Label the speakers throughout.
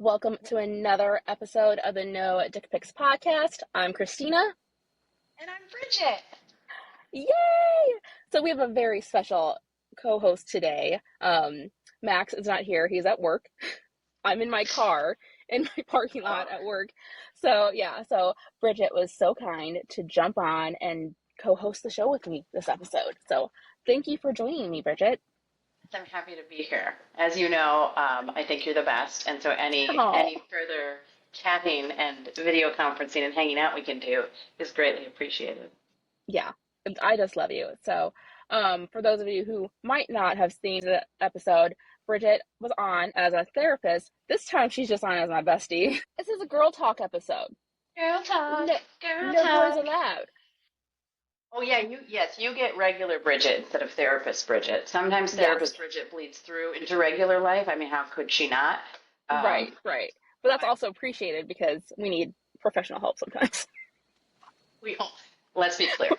Speaker 1: Welcome to another episode of the No Dick Pics podcast. I'm Christina.
Speaker 2: And I'm Bridget.
Speaker 1: Yay! So we have a very special co-host today. Max is not here. He's at work. I'm in my car in my parking lot at work. So Bridget was so kind to jump on and co-host the show with me this episode. So thank you for joining me, Bridget.
Speaker 2: I'm happy to be here. As you know, I think you're the best. And so any further chatting and video conferencing and hanging out we can do is greatly appreciated.
Speaker 1: Yeah, I just love you. So for those of you who might not have seen the episode, Bridget was on as a therapist. This time she's just on as my bestie. This is a girl talk episode.
Speaker 2: Girl talk.
Speaker 1: No boys allowed.
Speaker 2: Oh yeah, you get regular Bridget instead of therapist Bridget. Sometimes therapist Bridget bleeds through into regular life. I mean, how could she not?
Speaker 1: Right. But that's also appreciated because we need professional help sometimes.
Speaker 2: Let's be clear.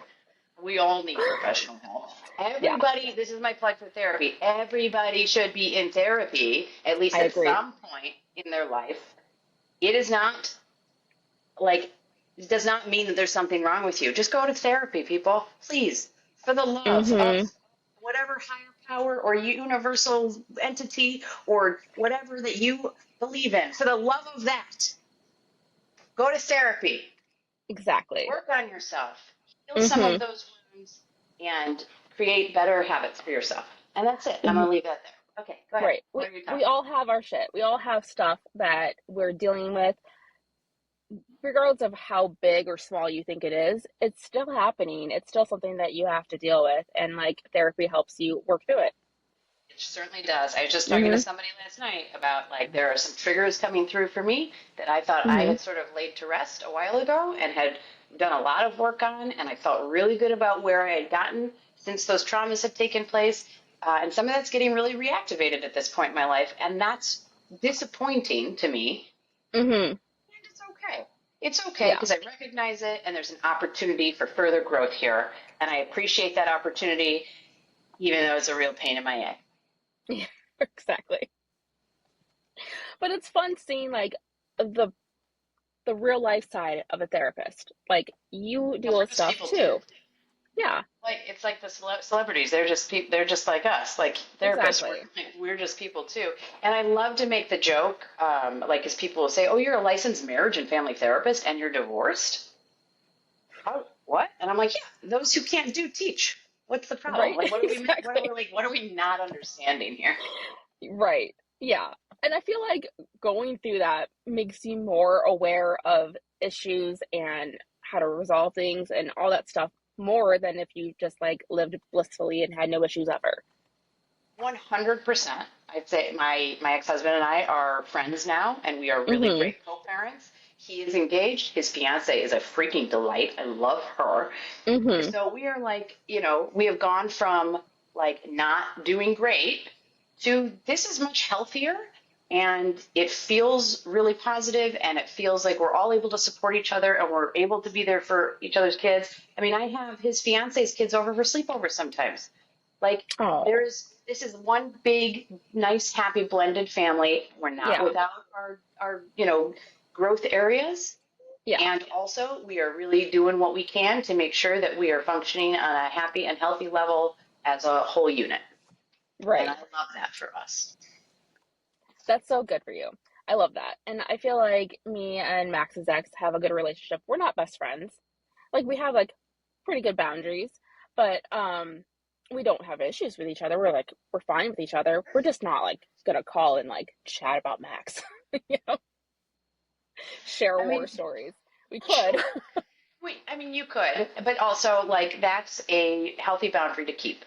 Speaker 2: We all need professional help. Everybody, This is my plug for therapy. Everybody should be in therapy, at least at some point in their life. It is not it does not mean that there's something wrong with you. Just go to therapy, people. Please. For the love of whatever higher power or universal entity or whatever that you believe in. For the love of that, go to therapy.
Speaker 1: Exactly.
Speaker 2: Work on yourself. Heal some of those wounds and create better habits for yourself. And that's it. I'm going to leave that there. Okay, go ahead.
Speaker 1: Right. We all have our shit. We all have stuff that we're dealing with. Regardless of how big or small you think it is, it's still happening. It's still something that you have to deal with. And therapy helps you work through it.
Speaker 2: It certainly does. I was just talking to somebody last night about there are some triggers coming through for me that I thought I had sort of laid to rest a while ago and had done a lot of work on. And I felt really good about where I had gotten since those traumas had taken place. And some of that's getting really reactivated at this point in my life. And that's disappointing to me. And it's okay. It's okay because I recognize it and there's an opportunity for further growth here. And I appreciate that opportunity, even though it's a real pain in my neck.
Speaker 1: Yeah, exactly. But it's fun seeing the real life side of a therapist. You deal with stuff too. Yeah.
Speaker 2: It's like the celebrities. They're just like us. Therapists,
Speaker 1: exactly.
Speaker 2: We're just people too. And I love to make the joke, as people will say, "Oh, you're a licensed marriage and family therapist, and you're divorced." How? What? And I'm like, yeah. Those who can't teach. What's the problem?
Speaker 1: Right.
Speaker 2: What are we not understanding here?
Speaker 1: Right. Yeah. And I feel like going through that makes you more aware of issues and how to resolve things and all that stuff more than if you just lived blissfully and had no issues ever.
Speaker 2: 100%. I'd say my ex-husband and I are friends now, and we are really great co-parents. He is engaged. His fiance is a freaking delight. I love her. So we are we have gone from not doing great to this is much healthier, and it feels really positive, and it feels like we're all able to support each other and we're able to be there for each other's kids. I mean, I have his fiance's kids over for sleepovers sometimes. This is one big, nice, happy, blended family. We're not without our growth areas. Yeah. And also we are really doing what we can to make sure that we are functioning on a happy and healthy level as a whole unit.
Speaker 1: Right.
Speaker 2: And I love that for us.
Speaker 1: That's so good for you. I love that. And I feel like me and Max's ex have a good relationship. We're not best friends. We have pretty good boundaries, but we don't have issues with each other. We're fine with each other. We're just not gonna call and chat about Max. Share war stories. We could.
Speaker 2: You could, but also that's a healthy boundary to keep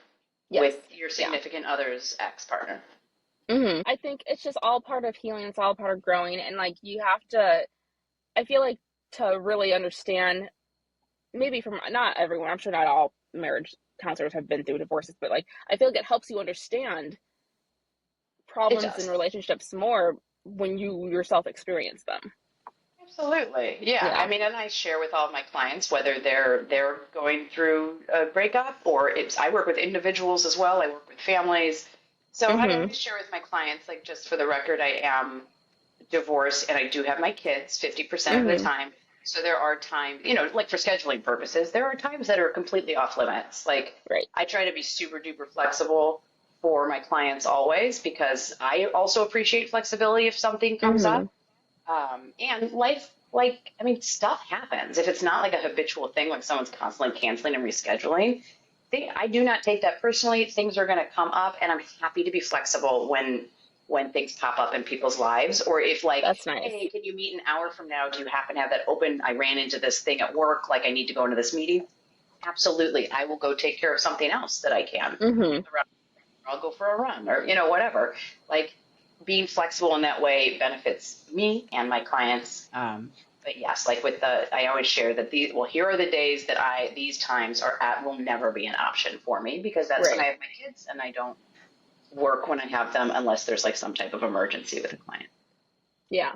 Speaker 2: with your significant other's ex-partner.
Speaker 1: I think it's just all part of healing. It's all part of growing. And you have to, I feel to really understand, maybe from not everyone, I'm sure not all marriage counselors have been through divorces, but I feel it helps you understand problems in relationships more when you yourself experience them.
Speaker 2: Absolutely. Yeah. I mean, and I share with all of my clients, whether they're going through a breakup or I work with individuals as well. I work with families. So I always share with my clients, just for the record, I am divorced and I do have my kids 50% of the
Speaker 1: Mhm.
Speaker 2: time. So there are times, like for scheduling purposes, there are times that are completely off limits. Like
Speaker 1: Right.
Speaker 2: I try to be super duper flexible for my clients always because I also appreciate flexibility if something comes up.
Speaker 1: Mhm.
Speaker 2: And life, like, I mean, stuff happens. If it's not like a habitual thing, like someone's constantly canceling and rescheduling, I do not take that personally. Things are going to come up, and I'm happy to be flexible when things pop up in people's lives. Or if like,
Speaker 1: That's nice.
Speaker 2: hey, can you meet an hour from now? Do you happen to have that open? I ran into this thing at work, like I need to go into this meeting. Absolutely, I will go take care of something else that I can.
Speaker 1: Mhm.
Speaker 2: I'll go for a run, or whatever. Like being flexible in that way benefits me and my clients. But yes, like with I always share that here are the days that these times will never be an option for me because that's when I
Speaker 1: Right.
Speaker 2: have my kids and I don't work when I have them unless there's like some type of emergency with a client.
Speaker 1: Yeah.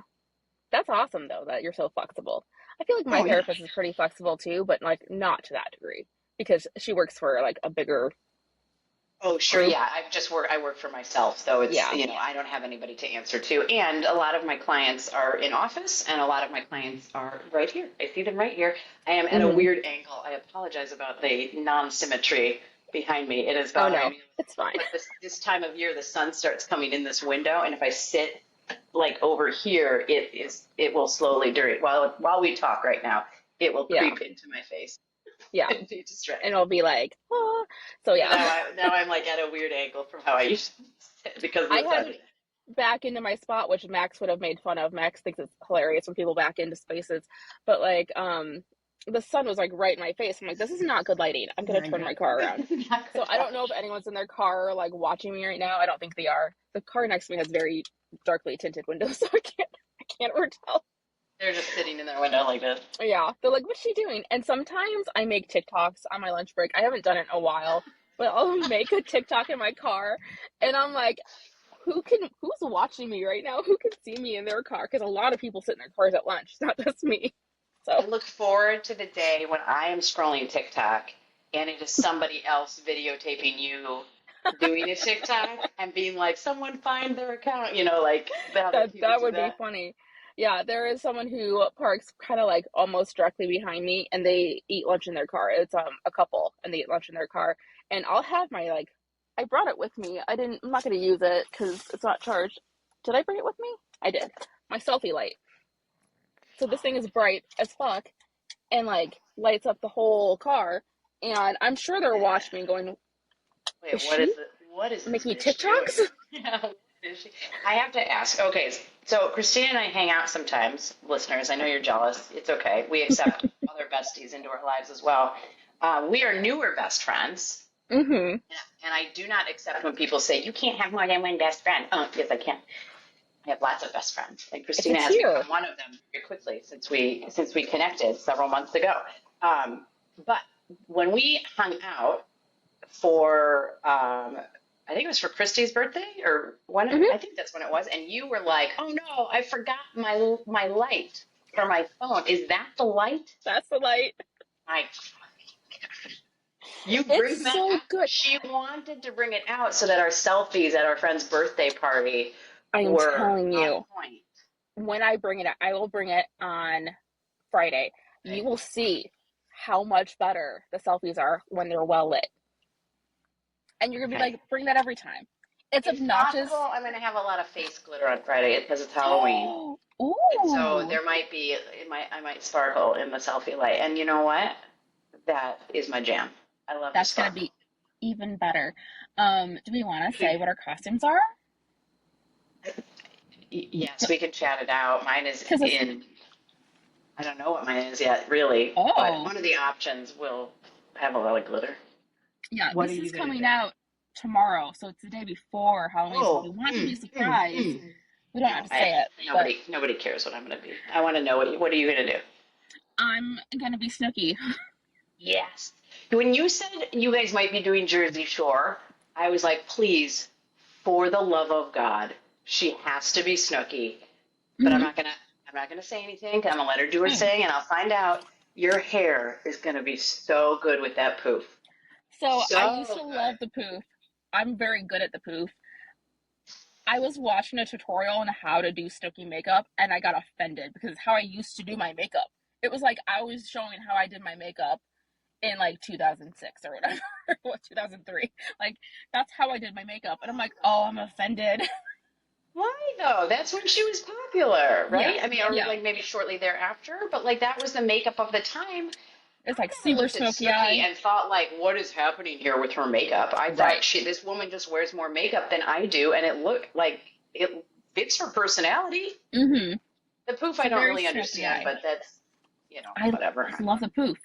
Speaker 1: That's awesome though that you're so flexible. I feel like my
Speaker 2: Oh yeah.
Speaker 1: therapist is pretty flexible too, but like not to that degree because she works for like a bigger
Speaker 2: Oh, sure.
Speaker 1: group.
Speaker 2: Yeah. I work for myself, so it's,
Speaker 1: Yeah.
Speaker 2: I don't have anybody to answer to. And a lot of my clients are in office and a lot of my clients are right here. I see them right here. I am at a
Speaker 1: Mhm.
Speaker 2: weird angle. I apologize about the non-symmetry behind me. It is
Speaker 1: Oh
Speaker 2: bothering
Speaker 1: no.
Speaker 2: me.
Speaker 1: It's fine.
Speaker 2: But this time of year, the sun starts coming in this window, and if I sit like over here, it will slowly while we talk right now, it will
Speaker 1: Yeah.
Speaker 2: creep into my face
Speaker 1: Yeah.
Speaker 2: and be
Speaker 1: And
Speaker 2: distracting.
Speaker 1: it'll be like, oh. So
Speaker 2: So
Speaker 1: yeah.
Speaker 2: now I'm like at a weird angle from how I usually sit because of
Speaker 1: I
Speaker 2: the
Speaker 1: had
Speaker 2: sun.
Speaker 1: to back into my spot, which Max would have made fun of. Max thinks it's hilarious when people back into spaces. But like, the sun was like right in my face. I'm like, this is not good lighting. I'm gonna turn my car around.
Speaker 2: Not
Speaker 1: So
Speaker 2: good
Speaker 1: I don't know if
Speaker 2: light.
Speaker 1: anyone's in their car like watching me right now. I don't think they are. The car next to me has very darkly tinted windows, so I can't ever tell.
Speaker 2: They're just sitting in their window like this.
Speaker 1: Yeah, they're like, "What's she doing?" And sometimes I make TikToks on my lunch break. I haven't done it in a while, but I'll make a TikTok in my car, and I'm like, who's watching me right now? Who can see me in their car? Because a lot of people sit in their cars at lunch. It's not just me.
Speaker 2: I
Speaker 1: So
Speaker 2: look forward to the day when I am scrolling TikTok and it is somebody else videotaping you doing a TikTok and being like, someone find their account, like that people
Speaker 1: that
Speaker 2: do
Speaker 1: would be
Speaker 2: that.
Speaker 1: funny. Yeah, there is someone who parks kind of like almost directly behind me, and they eat lunch in their car. It's a couple, and they eat lunch in their car. And I'll have my like, I brought it with me. I didn't. I'm not gonna use it because it's not charged. Did I bring it with me? I did. My selfie light. So this thing is bright as fuck and like lights up the whole car. And I'm sure they're watching me going,
Speaker 2: Wait,
Speaker 1: is she
Speaker 2: what is this
Speaker 1: making
Speaker 2: bitch doing?
Speaker 1: TikToks?
Speaker 2: Yeah, what is she? I have to ask. Okay, so Christina and I hang out sometimes, listeners. I know you're jealous. It's okay. We accept other besties into our lives as well. We are newer best friends.
Speaker 1: Mm-hmm.
Speaker 2: And I do not accept when people say, you can't have more than one best friend. Oh, yes, I can. I have lots of best friends. And
Speaker 1: It's a
Speaker 2: Christina has
Speaker 1: tier.
Speaker 2: become one of them very quickly since we connected several months ago. But when we hung out for I think it was for Christy's birthday or
Speaker 1: Mm-hmm.
Speaker 2: I think that's when it was, and you were like, "Oh no, I forgot my light for my phone. Is that the light?"
Speaker 1: That's the light.
Speaker 2: I You
Speaker 1: It's
Speaker 2: bring that
Speaker 1: so
Speaker 2: out.
Speaker 1: good.
Speaker 2: She wanted to bring it out so that our selfies at our friend's birthday party
Speaker 1: I am
Speaker 2: were
Speaker 1: telling
Speaker 2: on
Speaker 1: you,
Speaker 2: point.
Speaker 1: when I bring it, I will bring it on Friday. You
Speaker 2: Okay.
Speaker 1: will see how much better the selfies are when they're well lit. And you're gonna be
Speaker 2: Okay.
Speaker 1: like, bring that every time. It's
Speaker 2: It's
Speaker 1: obnoxious.
Speaker 2: possible I'm going to have a lot of face glitter on Friday because it's Halloween.
Speaker 1: Oh,
Speaker 2: And so
Speaker 1: ooh,
Speaker 2: there might be, I might sparkle in the selfie light. And you know what? That is my jam. I love to
Speaker 1: that's gonna
Speaker 2: sparkle.
Speaker 1: be even better. Do we want to say what our costumes are?
Speaker 2: Yes, we can chat it out. Mine is
Speaker 1: Because it's
Speaker 2: I don't know what mine is yet, really, but
Speaker 1: oh
Speaker 2: one of the options will have a lot of glitter.
Speaker 1: yeah,
Speaker 2: What are
Speaker 1: this
Speaker 2: you
Speaker 1: is
Speaker 2: going to
Speaker 1: coming
Speaker 2: do?
Speaker 1: out tomorrow, so it's the day before Halloween. So if we
Speaker 2: Oh,
Speaker 1: want it to be a surprise, we don't have
Speaker 2: no,
Speaker 1: to say it. But
Speaker 2: nobody cares what I'm gonna be. I want to know what are you gonna do?
Speaker 1: I'm gonna be Snooky.
Speaker 2: Yes. When you said you guys might be doing Jersey Shore, I was like, please, for the love of God, she has to be Snooky. But
Speaker 1: Mm-hmm.
Speaker 2: I'm not gonna say anything. I'm gonna let her do her
Speaker 1: Oh.
Speaker 2: thing, and I'll find out. Your hair is gonna be so good with that poof.
Speaker 1: So I used
Speaker 2: So
Speaker 1: to
Speaker 2: good.
Speaker 1: love the poof. I'm very good at the poof. I was watching a tutorial on how to do Snooki makeup and I got offended because it's how I used to do my makeup. It was like I was showing how I did my makeup in like 2006 or whatever, what 2003. Like that's how I did my makeup, and I'm like, oh, I'm offended.
Speaker 2: Why though? That's when she was popular,
Speaker 1: Yeah,
Speaker 2: right? I mean, or
Speaker 1: yeah.
Speaker 2: like maybe shortly thereafter, but like that was the makeup of the time.
Speaker 1: It's like
Speaker 2: I never
Speaker 1: super
Speaker 2: looked at
Speaker 1: smoky
Speaker 2: Snooki
Speaker 1: eye.
Speaker 2: and thought like, what is happening here with her makeup? I
Speaker 1: Right.
Speaker 2: thought this woman just wears more makeup than I do, and it looked like it fits her personality.
Speaker 1: Mm-hmm.
Speaker 2: The poof
Speaker 1: It's
Speaker 2: I
Speaker 1: a
Speaker 2: don't
Speaker 1: very
Speaker 2: really
Speaker 1: smoky
Speaker 2: understand,
Speaker 1: eye.
Speaker 2: but that's,
Speaker 1: I
Speaker 2: whatever.
Speaker 1: love the poof.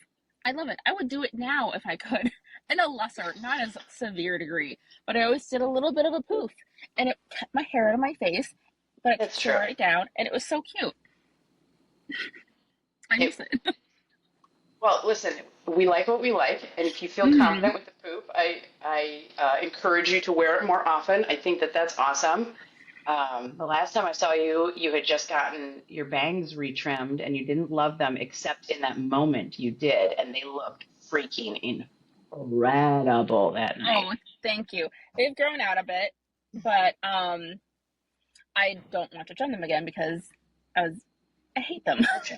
Speaker 1: I love it. I would do it now if I could, in a lesser, not as severe degree. But I always did a little bit of a poof, and it kept my hair out of my face, but it
Speaker 2: It's
Speaker 1: kept it
Speaker 2: true.
Speaker 1: right down, and it was so cute. I
Speaker 2: It,
Speaker 1: miss it.
Speaker 2: well, listen, we like what we like, and if you feel
Speaker 1: Mm-hmm.
Speaker 2: confident with the poof, I encourage you to wear it more often. I think that that's awesome. The last time I saw you, you had just gotten your bangs retrimmed, and you didn't love them, except in that moment you did, and they looked freaking incredible that night.
Speaker 1: Oh, thank you. They've grown out a bit, but I don't want to trim them again because I was I hate them.
Speaker 2: Okay,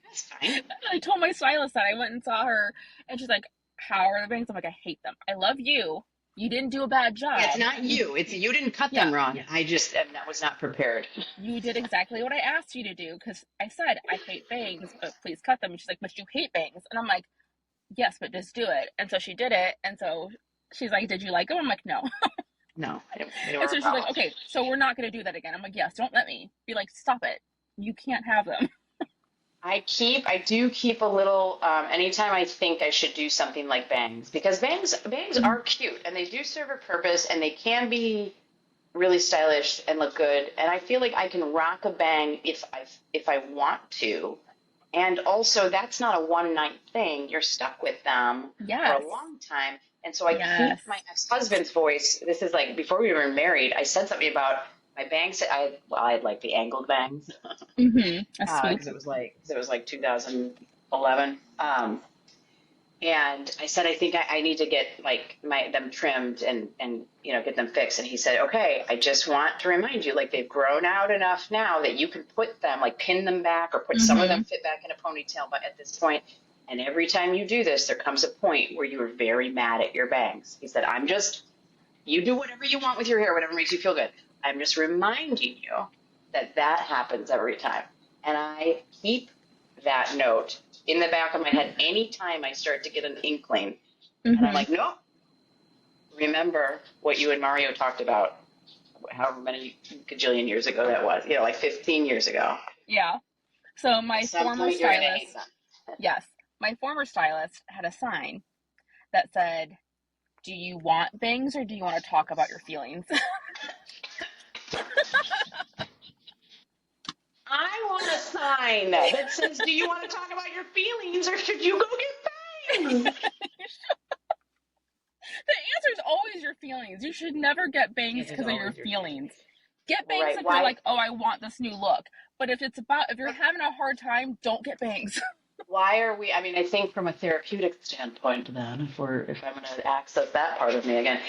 Speaker 2: that's fine.
Speaker 1: I told my stylist that I went and saw her, and she's like, "How are the bangs?" I'm like, "I hate them. I love you. You didn't do a bad
Speaker 2: Yeah, it's
Speaker 1: job.
Speaker 2: not you. It's you didn't cut them
Speaker 1: Yeah,
Speaker 2: wrong. I just was not prepared.
Speaker 1: you did exactly what I asked you to do because I said I hate bangs, but please cut them." And she's like, "But you hate bangs," and I'm like, "Yes, but just do it." And so she did it, and so she's like, "Did you like them?" I'm like, "No."
Speaker 2: No, they
Speaker 1: And
Speaker 2: were a
Speaker 1: so she's like,
Speaker 2: problem.
Speaker 1: "Okay, so we're not going to do that again." I'm like, "Yes, don't let me be like, stop it. You can't have them."
Speaker 2: I do keep a little, anytime I think I should do something like bangs, because bangs are cute and they do serve a purpose and they can be really stylish and look good. And I feel like I can rock a bang if I want to. And also, that's not a one night thing. You're stuck with them for
Speaker 1: Yes,
Speaker 2: a long time. And so I
Speaker 1: yes.
Speaker 2: keep my ex-husband's voice. This is like before we were married, I said something about my bangs. I had like the angled bangs
Speaker 1: A swoop.
Speaker 2: because it was like 2011. And I said, I think I need to get like them trimmed and get them fixed. And he said, okay, I just want to remind you, like they've grown out enough now that you can put them, like pin them back or put some of them
Speaker 1: Mm-hmm.
Speaker 2: fit back in a ponytail. But at this point, and every time you do this, there comes a point where you are very mad at your bangs. He said, you do whatever you want with your hair, whatever makes you feel good. I'm just reminding you that happens every time. And I keep that note in the back of my head anytime I start to get an inkling. And I'm
Speaker 1: Mm-hmm.
Speaker 2: like, nope, remember what you and Mario talked about, however many gajillion years ago that was, like 15 years ago.
Speaker 1: Yeah. So
Speaker 2: At
Speaker 1: my
Speaker 2: some
Speaker 1: former
Speaker 2: point, you're going to hate
Speaker 1: stylist,
Speaker 2: them.
Speaker 1: yes, my former stylist had a sign that said, "Do you want bangs or do you want to talk about your feelings?"
Speaker 2: I want a sign that says, do you want to talk about your feelings or should you go get bangs?
Speaker 1: The answer is always your feelings. You should never get
Speaker 2: The
Speaker 1: bangs
Speaker 2: answer is
Speaker 1: because of your
Speaker 2: always your
Speaker 1: feelings.
Speaker 2: feelings.
Speaker 1: Get bangs
Speaker 2: Right.
Speaker 1: if you're
Speaker 2: Why?
Speaker 1: like, "Oh, I want this new look." But if you're having a hard time, don't get bangs.
Speaker 2: Why are we? I mean, I think from a therapeutic standpoint, then, if I'm going to access that part of me again,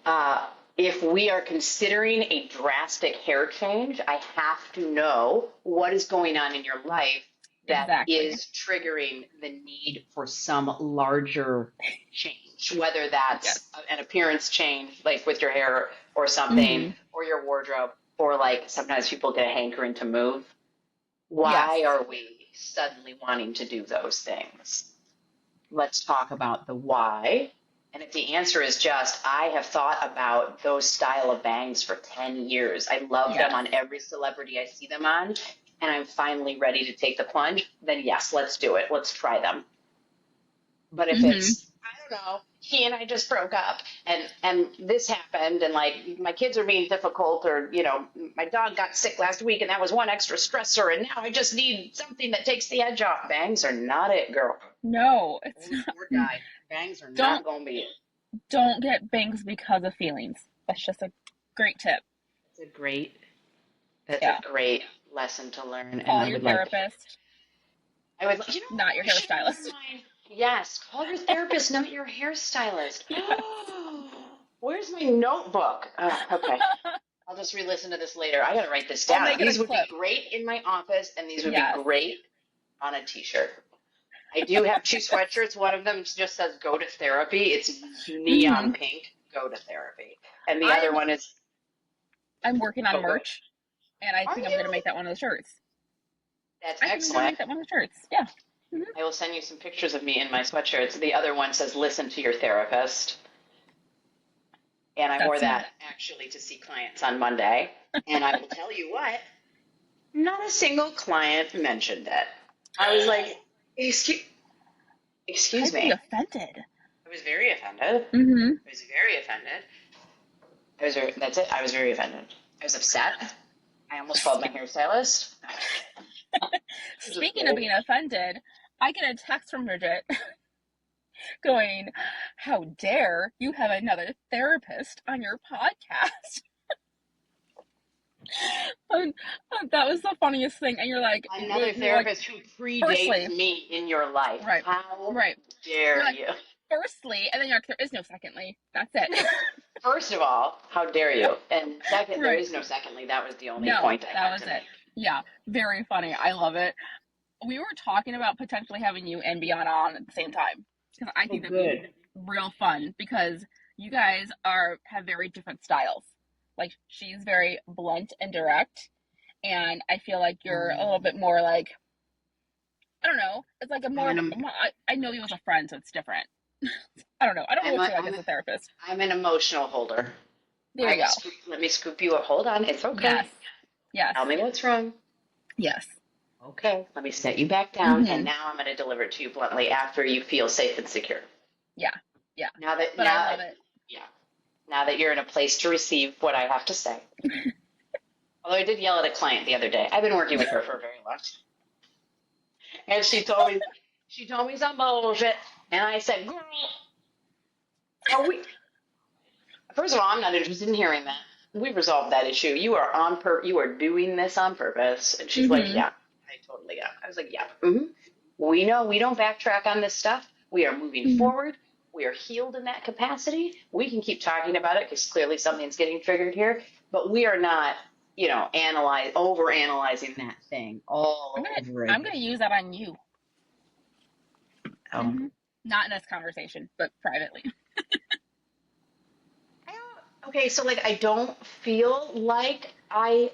Speaker 2: uh, if we are considering a drastic hair change, I have to know what is going on in your life that
Speaker 1: Exactly.
Speaker 2: is triggering the need for some larger change, whether that's
Speaker 1: Yes.
Speaker 2: an appearance change, like with your hair or something,
Speaker 1: Mm-hmm.
Speaker 2: or your wardrobe, or like sometimes people get a hankering to move.
Speaker 1: Yes.
Speaker 2: Why are we suddenly wanting to do those things? Let's talk about the why. And if the answer is just, I have thought about those style of bangs for 10 years. I love them
Speaker 1: Yes.
Speaker 2: on every celebrity I see them on, and I'm finally ready to take the plunge, then yes, let's do it. Let's try them. But if
Speaker 1: Mm-hmm.
Speaker 2: it's, I don't know, he and I just broke up and this happened and like my kids are being difficult or, my dog got sick last week and that was one extra stressor and now I just need something that takes the edge off. Bangs are not it, girl.
Speaker 1: No, it's
Speaker 2: Old
Speaker 1: not.
Speaker 2: or die. Bangs are
Speaker 1: Don't
Speaker 2: not going to be it.
Speaker 1: don't get bangs because of feelings. That's just a great tip.
Speaker 2: That's a great, that's a
Speaker 1: Yeah.
Speaker 2: great lesson to learn. And
Speaker 1: Call your therapist,
Speaker 2: I would,
Speaker 1: not your
Speaker 2: I should wear
Speaker 1: hairstylist.
Speaker 2: mine. Yes, call your therapist, not your hairstylist.
Speaker 1: Yes.
Speaker 2: Where's my notebook? Okay. I'll just re-listen to this later. I gotta write this
Speaker 1: I'll
Speaker 2: down.
Speaker 1: make it a
Speaker 2: These would be
Speaker 1: clip.
Speaker 2: great in my office, and these would be
Speaker 1: Yes.
Speaker 2: great on a t-shirt. I do have two sweatshirts. One of them just says "Go to Therapy." It's neon pink. Go to therapy. And the other
Speaker 1: I'm
Speaker 2: one is
Speaker 1: I'm working on
Speaker 2: oh, good.
Speaker 1: merch, and I
Speaker 2: Are
Speaker 1: think I'm gonna
Speaker 2: you?
Speaker 1: make that one of the shirts.
Speaker 2: That's
Speaker 1: I think I'm gonna
Speaker 2: excellent.
Speaker 1: make that one of the shirts. Yeah.
Speaker 2: I will send you some pictures of me in my sweatshirts. The other one says "Listen to your therapist," and I wore
Speaker 1: That's smart.
Speaker 2: that actually to see clients on Monday. And I will tell you what, not a single client mentioned it. I was like, excuse, excuse
Speaker 1: I'd be
Speaker 2: me.
Speaker 1: offended.
Speaker 2: I was very offended.
Speaker 1: Mm-hmm.
Speaker 2: I was very offended. That's it. I was very offended. I was upset. I almost called my hairstylist.
Speaker 1: Speaking of being offended, I get a text from Bridget going, "How dare you have another therapist on your podcast?" and, that was the funniest thing. And you're like,
Speaker 2: Another
Speaker 1: you're like,
Speaker 2: therapist who predates
Speaker 1: firstly,
Speaker 2: me in your life.
Speaker 1: right,
Speaker 2: How
Speaker 1: right. You're
Speaker 2: dare
Speaker 1: like,
Speaker 2: you?
Speaker 1: firstly, and then you're like, there is no secondly. That's it.
Speaker 2: First of all, how dare you? And second, there
Speaker 1: Right.
Speaker 2: is no secondly. That was the only
Speaker 1: No,
Speaker 2: point I
Speaker 1: that
Speaker 2: had
Speaker 1: was
Speaker 2: to
Speaker 1: it.
Speaker 2: make.
Speaker 1: Yeah, very funny. I love it. We were talking about potentially having you and Beyond on at the same time because I
Speaker 2: Oh,
Speaker 1: think that'd be
Speaker 2: good.
Speaker 1: real fun because you guys have very different styles. Like she's very blunt and direct, and I feel like you're a little bit more like, I don't know. It's like a
Speaker 2: I'm
Speaker 1: more.
Speaker 2: an
Speaker 1: I know you as a friend, so it's different. I don't know. I don't know
Speaker 2: I'm
Speaker 1: what
Speaker 2: a,
Speaker 1: you're like
Speaker 2: I'm
Speaker 1: as
Speaker 2: a,
Speaker 1: a therapist.
Speaker 2: I'm an emotional holder.
Speaker 1: There you go.
Speaker 2: Let me scoop you up. Hold on. It's okay.
Speaker 1: Yes. Yes.
Speaker 2: Tell me what's wrong.
Speaker 1: Yes.
Speaker 2: Okay. Let me set you back down, and
Speaker 1: Mm-hmm.
Speaker 2: now I'm going to deliver it to you bluntly after you feel safe and secure.
Speaker 1: Yeah. Yeah.
Speaker 2: Now that
Speaker 1: But I
Speaker 2: now
Speaker 1: love it.
Speaker 2: yeah. Now that you're in a place to receive what I have to say. Although I did yell at a client the other day. I've been working with her for a very long time. And she told me some bullshit. And I said, girl, are we first of all, I'm not interested in hearing that. We resolved that issue. You are doing this on purpose. And she's like,
Speaker 1: Mm-hmm.
Speaker 2: yeah, I totally am. I was like, yeah. We know we don't backtrack on this stuff. We are moving
Speaker 1: Mm-hmm.
Speaker 2: forward. We are healed in that capacity. We can keep talking about it because clearly something's getting triggered here, but we are not, over analyzing that thing all over
Speaker 1: I'm
Speaker 2: again.
Speaker 1: gonna use that on you.
Speaker 2: Oh.
Speaker 1: Mm-hmm. Not in this conversation, but privately.
Speaker 2: Okay, so like I don't feel like I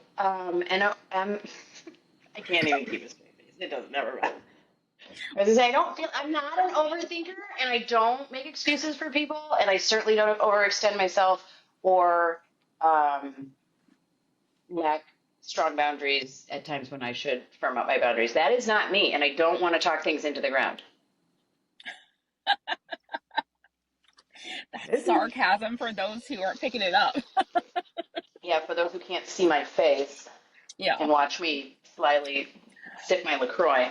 Speaker 2: can't even keep a straight face. It doesn't never matter. As I say, I'm not an overthinker, and I don't make excuses for people, and I certainly don't overextend myself or um, lack strong boundaries at times when I should firm up my boundaries. That is not me, and I don't want to talk things into the ground.
Speaker 1: That's sarcasm for those who aren't picking it up.
Speaker 2: Yeah, for those who can't see my face
Speaker 1: Yeah.
Speaker 2: and watch me slyly sip my LaCroix.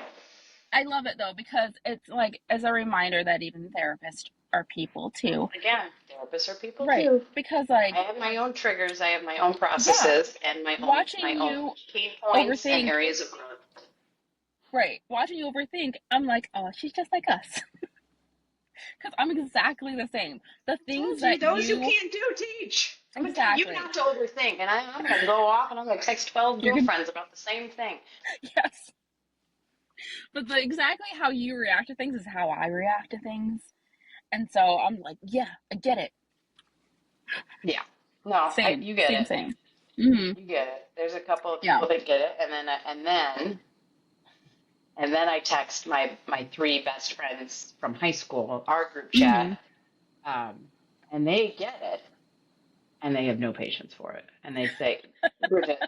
Speaker 1: I love it though because it's like as a reminder that even therapists are people too.
Speaker 2: Again, therapists are people
Speaker 1: Right.
Speaker 2: too.
Speaker 1: Because
Speaker 2: I
Speaker 1: like,
Speaker 2: have my own triggers, I have my own
Speaker 1: yeah,
Speaker 2: processes, and my
Speaker 1: watching
Speaker 2: own
Speaker 1: you
Speaker 2: pain points and
Speaker 1: overthink,
Speaker 2: areas of growth.
Speaker 1: right. Watching you overthink, I'm like, oh, she's just like us. Because I'm exactly the same. The
Speaker 2: I
Speaker 1: things
Speaker 2: told you,
Speaker 1: that
Speaker 2: those who
Speaker 1: you
Speaker 2: can't do teach. I'm gonna tell you
Speaker 1: exactly.
Speaker 2: not to overthink, and I'm gonna go off and I'm gonna text 12
Speaker 1: You're gonna
Speaker 2: girlfriends about the same thing.
Speaker 1: yes. But exactly how you react to things is how I react to things. And so I'm like, yeah, I get it.
Speaker 2: Yeah. No,
Speaker 1: Same,
Speaker 2: you get
Speaker 1: same,
Speaker 2: it.
Speaker 1: same. Mm-hmm.
Speaker 2: You get it. There's a couple of
Speaker 1: Yeah.
Speaker 2: people that get it, and then I text my three best friends from high school, our group chat,
Speaker 1: Mm-hmm.
Speaker 2: um, and they get it, and they have no patience for it, and they say, Bridget,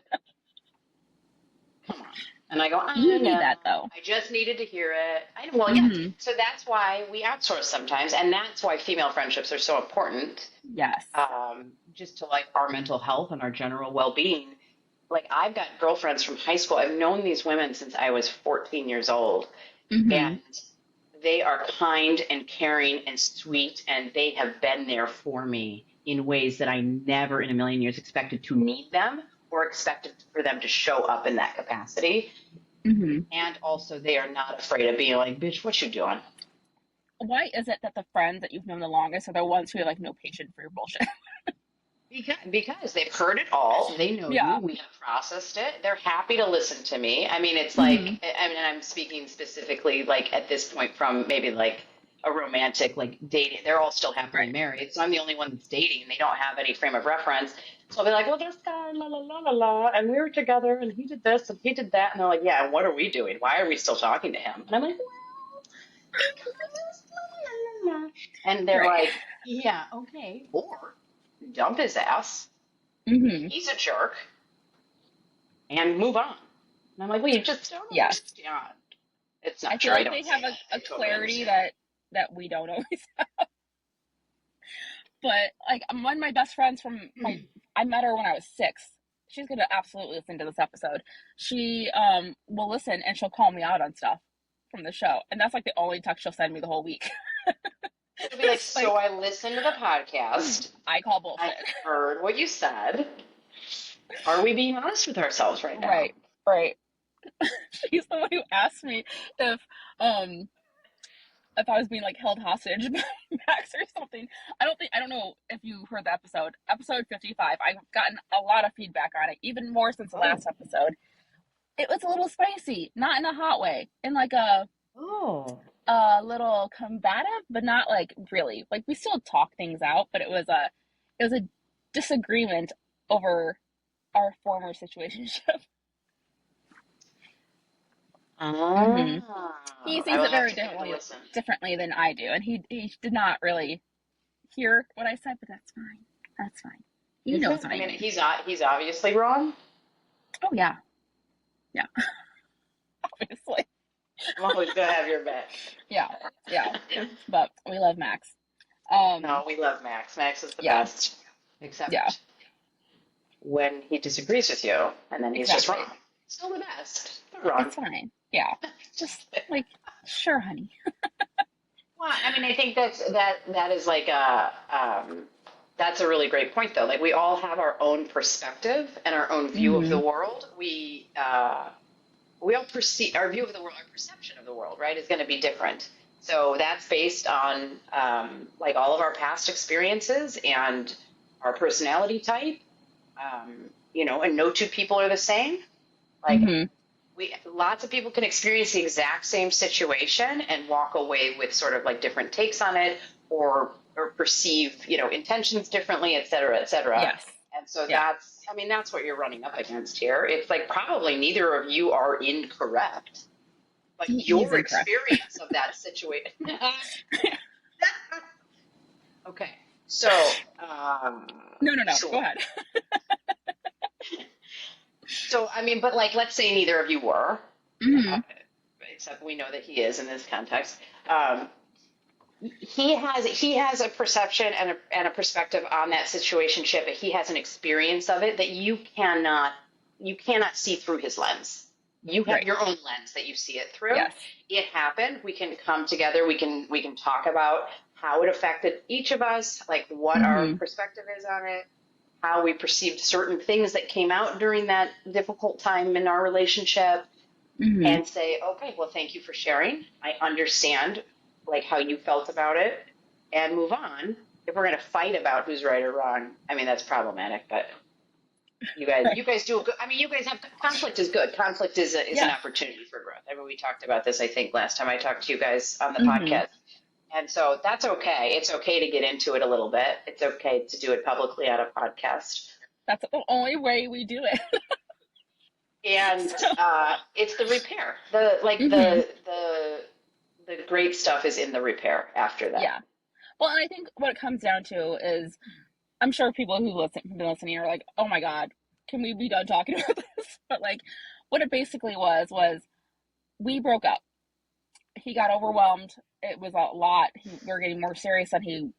Speaker 2: come on. And I go,
Speaker 1: You
Speaker 2: I
Speaker 1: need
Speaker 2: know.
Speaker 1: that though.
Speaker 2: I just needed to hear it. Well, yeah.
Speaker 1: Mm-hmm.
Speaker 2: So that's why we outsource sometimes, and that's why female friendships are so important.
Speaker 1: Yes.
Speaker 2: Just to like our mental health and our general well-being. Like I've got girlfriends from high school. I've known these women since I was 14 years old,
Speaker 1: Mm-hmm.
Speaker 2: and they are kind and caring and sweet, and they have been there for me in ways that I never in a million years expected to need them or expected for them to show up in that capacity.
Speaker 1: Mm-hmm.
Speaker 2: And also, they are not afraid of being like, bitch, what you doing?
Speaker 1: Why is it that the friends that you've known the longest are the ones who have like no patience for your bullshit?
Speaker 2: Because they've heard it all. They know you.
Speaker 1: Yeah.
Speaker 2: We have processed it. They're happy to listen to me. I mean, it's like,
Speaker 1: Hmm.
Speaker 2: I mean, I'm speaking specifically like at this point from maybe like a romantic, like dating. They're all still happily
Speaker 1: Right.
Speaker 2: married. So I'm the only one that's dating and they don't have any frame of reference. So I'll be like, well, this guy, la, la, la, la, la, and we were together and he did this and he did that. And they're like, yeah, and what are we doing? Why are we still talking to him? And I'm like, well, because, la, la, la, la. And they're
Speaker 1: Right.
Speaker 2: like, yeah, okay. Or dump his ass,
Speaker 1: Hmm.
Speaker 2: he's a jerk, and move on. And I'm like, well, you just don't
Speaker 1: Yes.
Speaker 2: understand. It's
Speaker 1: I
Speaker 2: not
Speaker 1: feel
Speaker 2: true. I
Speaker 1: like
Speaker 2: don't
Speaker 1: they
Speaker 2: say
Speaker 1: have
Speaker 2: that.
Speaker 1: a
Speaker 2: I totally
Speaker 1: clarity
Speaker 2: understand.
Speaker 1: that we don't always. But like one of my best friends from my, I met her when I was 6. She's gonna absolutely listen to this episode. She will listen and she'll call me out on stuff from the show, and that's like the only text she'll send me the whole week.
Speaker 2: She'll be like,
Speaker 1: It's
Speaker 2: so
Speaker 1: like
Speaker 2: I listened to the podcast.
Speaker 1: I call
Speaker 2: I
Speaker 1: bullshit.
Speaker 2: heard what you said. Are we being honest with ourselves right now?
Speaker 1: Right, right. She's the one who asked me if um if I was being like held hostage by Max or something. I don't know if you heard the episode 55. I've gotten a lot of feedback on it, even more since the
Speaker 2: Oh.
Speaker 1: last episode. It was a little spicy, not in a hot way, in like
Speaker 2: Oh.
Speaker 1: a little combative, but not like really. Like we still talk things out, but it was a disagreement over our former situationship. Hmm. He
Speaker 2: Oh. I
Speaker 1: sees
Speaker 2: will
Speaker 1: it
Speaker 2: have
Speaker 1: very
Speaker 2: to give it a listen.
Speaker 1: differently than I do, and he did not really hear what I said, but that's fine. That's fine. He
Speaker 2: Okay.
Speaker 1: knows what
Speaker 2: I
Speaker 1: I
Speaker 2: mean,
Speaker 1: mean.
Speaker 2: he's obviously wrong.
Speaker 1: Oh yeah, yeah, obviously,
Speaker 2: I'm always gonna have your back.
Speaker 1: yeah, yeah. But we love Max.
Speaker 2: No, we love Max. Max is the
Speaker 1: Yeah,
Speaker 2: best.
Speaker 1: yeah,
Speaker 2: Except when he disagrees with you, and then he's just
Speaker 1: exactly.
Speaker 2: wrong. Still the best, but wrong.
Speaker 1: It's fine. Yeah, just like sure, honey.
Speaker 2: Well, I mean, I think that is like that's a really great point though. Like we all have our own perspective and our own view of the
Speaker 1: Hmm.
Speaker 2: world. We all perceive our view of the world, our perception of the world, right, is going to be different. So that's based on like all of our past experiences and our personality type. And no two people are the same. Like
Speaker 1: Hmm.
Speaker 2: lots of people can experience the exact same situation and walk away with sort of like different takes on it or perceive intentions differently, et cetera, et cetera.
Speaker 1: Yes.
Speaker 2: And so
Speaker 1: Yeah.
Speaker 2: that's what you're running up against here. It's like probably neither of you are incorrect, but
Speaker 1: He's
Speaker 2: your
Speaker 1: incorrect.
Speaker 2: experience of that situation. Okay, so
Speaker 1: No, no, no. Go
Speaker 2: sure.
Speaker 1: ahead.
Speaker 2: So I mean, but like, let's say neither of you were, uh,
Speaker 1: Hmm.
Speaker 2: except we know that he is in this context. Um, he has a perception and a perspective on that situationship. He has an experience of it that you cannot see through his lens. You have
Speaker 1: Right.
Speaker 2: your own lens that you see it through.
Speaker 1: Yes.
Speaker 2: It happened. We can come together. We can talk about how it affected each of us, like what our
Speaker 1: Hmm.
Speaker 2: perspective is on it, how we perceived certain things that came out during that difficult time in our relationship,
Speaker 1: Hmm.
Speaker 2: and say, okay, well, thank you for sharing. I understand like how you felt about it, and move on. If we're going to fight about who's right or wrong, I mean, that's problematic, but you guys,
Speaker 1: Right.
Speaker 2: you guys do a good, I mean, you guys have conflict is good. Conflict is an
Speaker 1: Yes.
Speaker 2: opportunity for growth. I mean, we talked about this, I think, last time I talked to you guys on the
Speaker 1: Hmm.
Speaker 2: podcast. And so that's okay. It's okay to get into it a little bit. It's okay to do it publicly on a podcast.
Speaker 1: That's the only way we do it.
Speaker 2: And
Speaker 1: So.
Speaker 2: it's the repair. The like
Speaker 1: Hmm.
Speaker 2: the great stuff is in the repair after that.
Speaker 1: Yeah. Well, and I think what it comes down to is, I'm sure people who have been listening are like, "Oh my God, can we be done talking about this?" But like, what it basically was we broke up. He got overwhelmed. It was a lot. We were getting more serious than he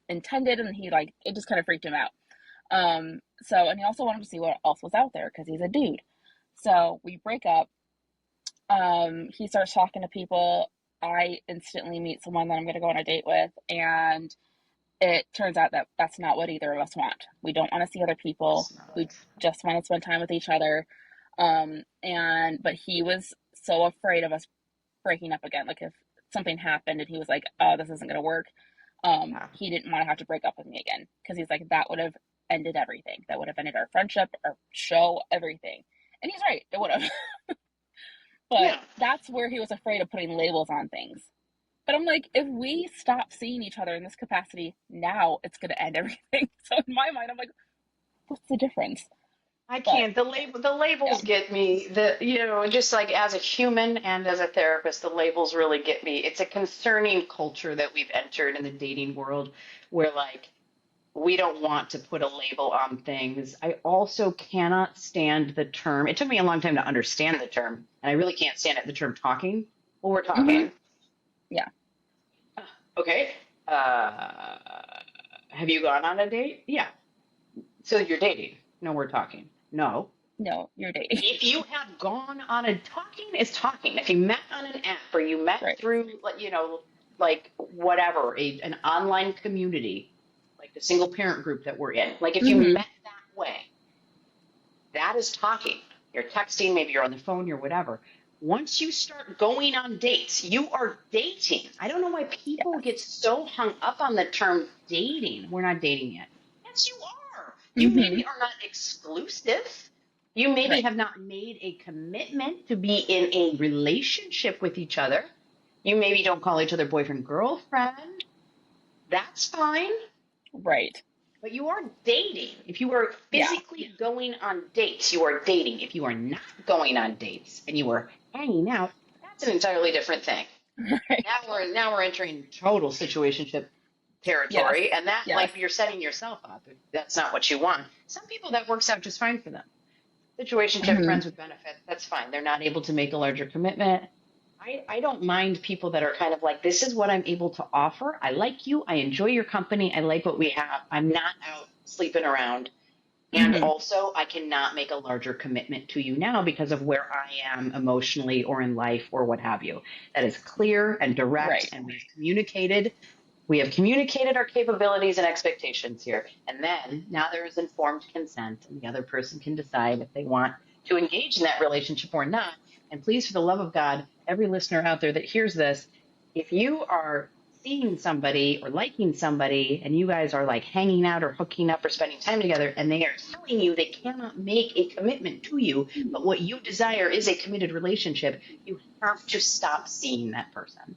Speaker 1: intended, and he like it just kind of freaked him out. So, and he also wanted to see what else was out there because he's a dude. So we break up. He starts talking to people. I instantly meet someone that I'm going to go on a date with, and it turns out that that's not what either of us want. We don't want to see other people.
Speaker 2: It's not.
Speaker 1: We just want to spend time with each other. But he was so afraid of us breaking up again. Like if something happened and he was like, "Oh, this isn't going to work,"
Speaker 2: Yeah.
Speaker 1: he didn't want to have to break up with me again because he's like that would have ended everything. That would have ended our friendship, our show, everything. And he's right, it would have. But
Speaker 2: Yeah.
Speaker 1: that's where he was afraid of putting labels on things. But I'm like, if we stop seeing each other in this capacity now, it's going to end everything. So in my mind, I'm like, what's the difference?
Speaker 2: I
Speaker 1: But
Speaker 2: can't. The
Speaker 1: yeah.
Speaker 2: labels get me. Just like as a human and as a therapist, the labels really get me. It's a concerning culture that we've entered in the dating world where like we don't want to put a label on things. I also cannot stand the term. It took me a long time to understand the term, and I really can't stand it, the term talking. Well, we're
Speaker 1: Hmm.
Speaker 2: talking.
Speaker 1: Yeah.
Speaker 2: Okay. Uh, have you gone on a date? Yeah. So you're dating. No, we're talking. No.
Speaker 1: No, you're dating.
Speaker 2: If you have gone on a talking is talking. If you met on an app or you met
Speaker 1: Right.
Speaker 2: through, like, like whatever, an online community, like the single parent group that we're in, like if you
Speaker 1: Hmm.
Speaker 2: met that way, that is talking. You're texting, maybe you're on the phone, you're whatever. Once you start going on dates, you are dating. I don't know why people
Speaker 1: Yes.
Speaker 2: get so hung up on the term dating. We're not dating yet. Yes, you are. You
Speaker 1: Hmm.
Speaker 2: maybe are not exclusive. You maybe
Speaker 1: Right.
Speaker 2: have not made a commitment to be in a relationship with each other. You maybe don't call each other boyfriend, girlfriend. That's fine.
Speaker 1: Right.
Speaker 2: But you are dating. If you are
Speaker 1: Yeah.
Speaker 2: physically going on dates, you are dating. If you are not going on dates and you are hanging out, that's an entirely different thing.
Speaker 1: Right.
Speaker 2: Now we're entering total situationship
Speaker 1: Yes.
Speaker 2: territory, and that
Speaker 1: Yes.
Speaker 2: like you're setting yourself up. If that's not what you want. Some people that works out just fine for them. Situationship,
Speaker 1: Hmm.
Speaker 2: friends with benefits, that's fine. They're not able to make a larger commitment. I don't mind people that are kind of like, this is what I'm able to offer. I like you. I enjoy your company. I like what we have. I'm not out sleeping around. And
Speaker 1: Hmm.
Speaker 2: also, I cannot make a larger commitment to you now because of where I am emotionally or in life or what have you. That is clear and direct,
Speaker 1: Right.
Speaker 2: and we've communicated. We have communicated our capabilities and expectations here. And then now there is informed consent, and the other person can decide if they want to engage in that relationship or not. And please, for the love of God, every listener out there that hears this, if you are seeing somebody or liking somebody and you guys are like hanging out or hooking up or spending time together and they are telling you they cannot make a commitment to you, but what you desire is a committed relationship, you have to stop seeing that person.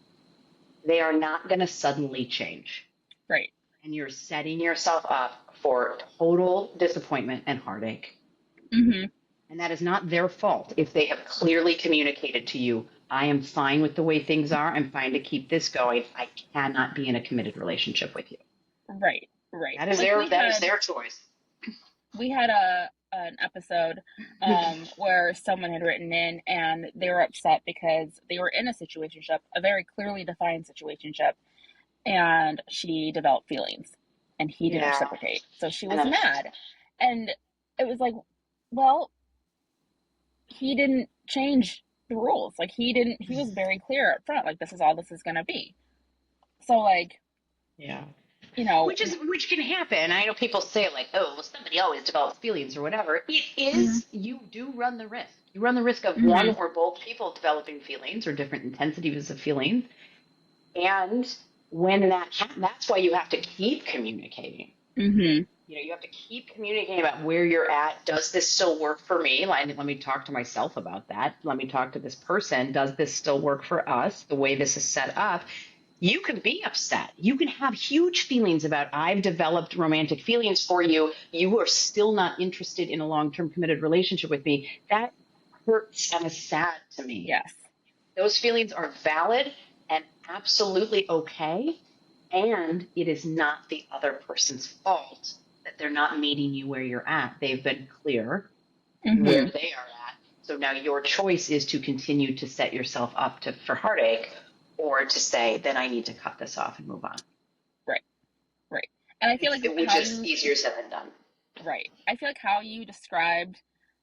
Speaker 2: They are not going to suddenly change.
Speaker 1: Right.
Speaker 2: And you're setting yourself up for total disappointment and heartache.
Speaker 1: Hmm.
Speaker 2: And that is not their fault if they have clearly communicated to you, I am fine with the way things are. I'm fine to keep this going. I cannot be in a committed relationship with you.
Speaker 1: Right. Right.
Speaker 2: That is
Speaker 1: Like
Speaker 2: their choice.
Speaker 1: we had a an episode where someone had written in and they were upset because they were in a situationship, a very clearly defined situationship, and she developed feelings and he didn't
Speaker 2: Yeah.
Speaker 1: reciprocate. So she
Speaker 2: And
Speaker 1: was
Speaker 2: then,
Speaker 1: mad. And it was like, well, he didn't change the rules. Like he was very clear up front, like this is all this is gonna be. So like,
Speaker 2: yeah.
Speaker 1: you know,
Speaker 2: Which can happen. I know people say like, oh, well, somebody always develops feelings or whatever. It
Speaker 1: mm-hmm,
Speaker 2: is, you do run the risk. You run the risk of one
Speaker 1: mm-hmm,
Speaker 2: or both people developing feelings or different intensities of feelings. And when that happens, that's why you have to keep communicating.
Speaker 1: mm-hmm,
Speaker 2: You have to keep communicating about where you're at. Does this still work for me? Let me talk to myself about that. Let me talk to this person. Does this still work for us the way this is set up? You can be upset. You can have huge feelings about, I've developed romantic feelings for you. You are still not interested in a long term committed relationship with me. That hurts and is sad to me.
Speaker 1: yes,
Speaker 2: Those feelings are valid and absolutely okay. And it is not the other person's fault that they're not meeting you where you're at. They've been clear where
Speaker 1: mm-hmm,
Speaker 2: they are at. So now your choice is to continue to set yourself up for heartache or to say, then I need to cut this off and move on.
Speaker 1: right, right. And I feel like
Speaker 2: Which
Speaker 1: how
Speaker 2: is
Speaker 1: you
Speaker 2: easier said than done.
Speaker 1: right. I feel like how you described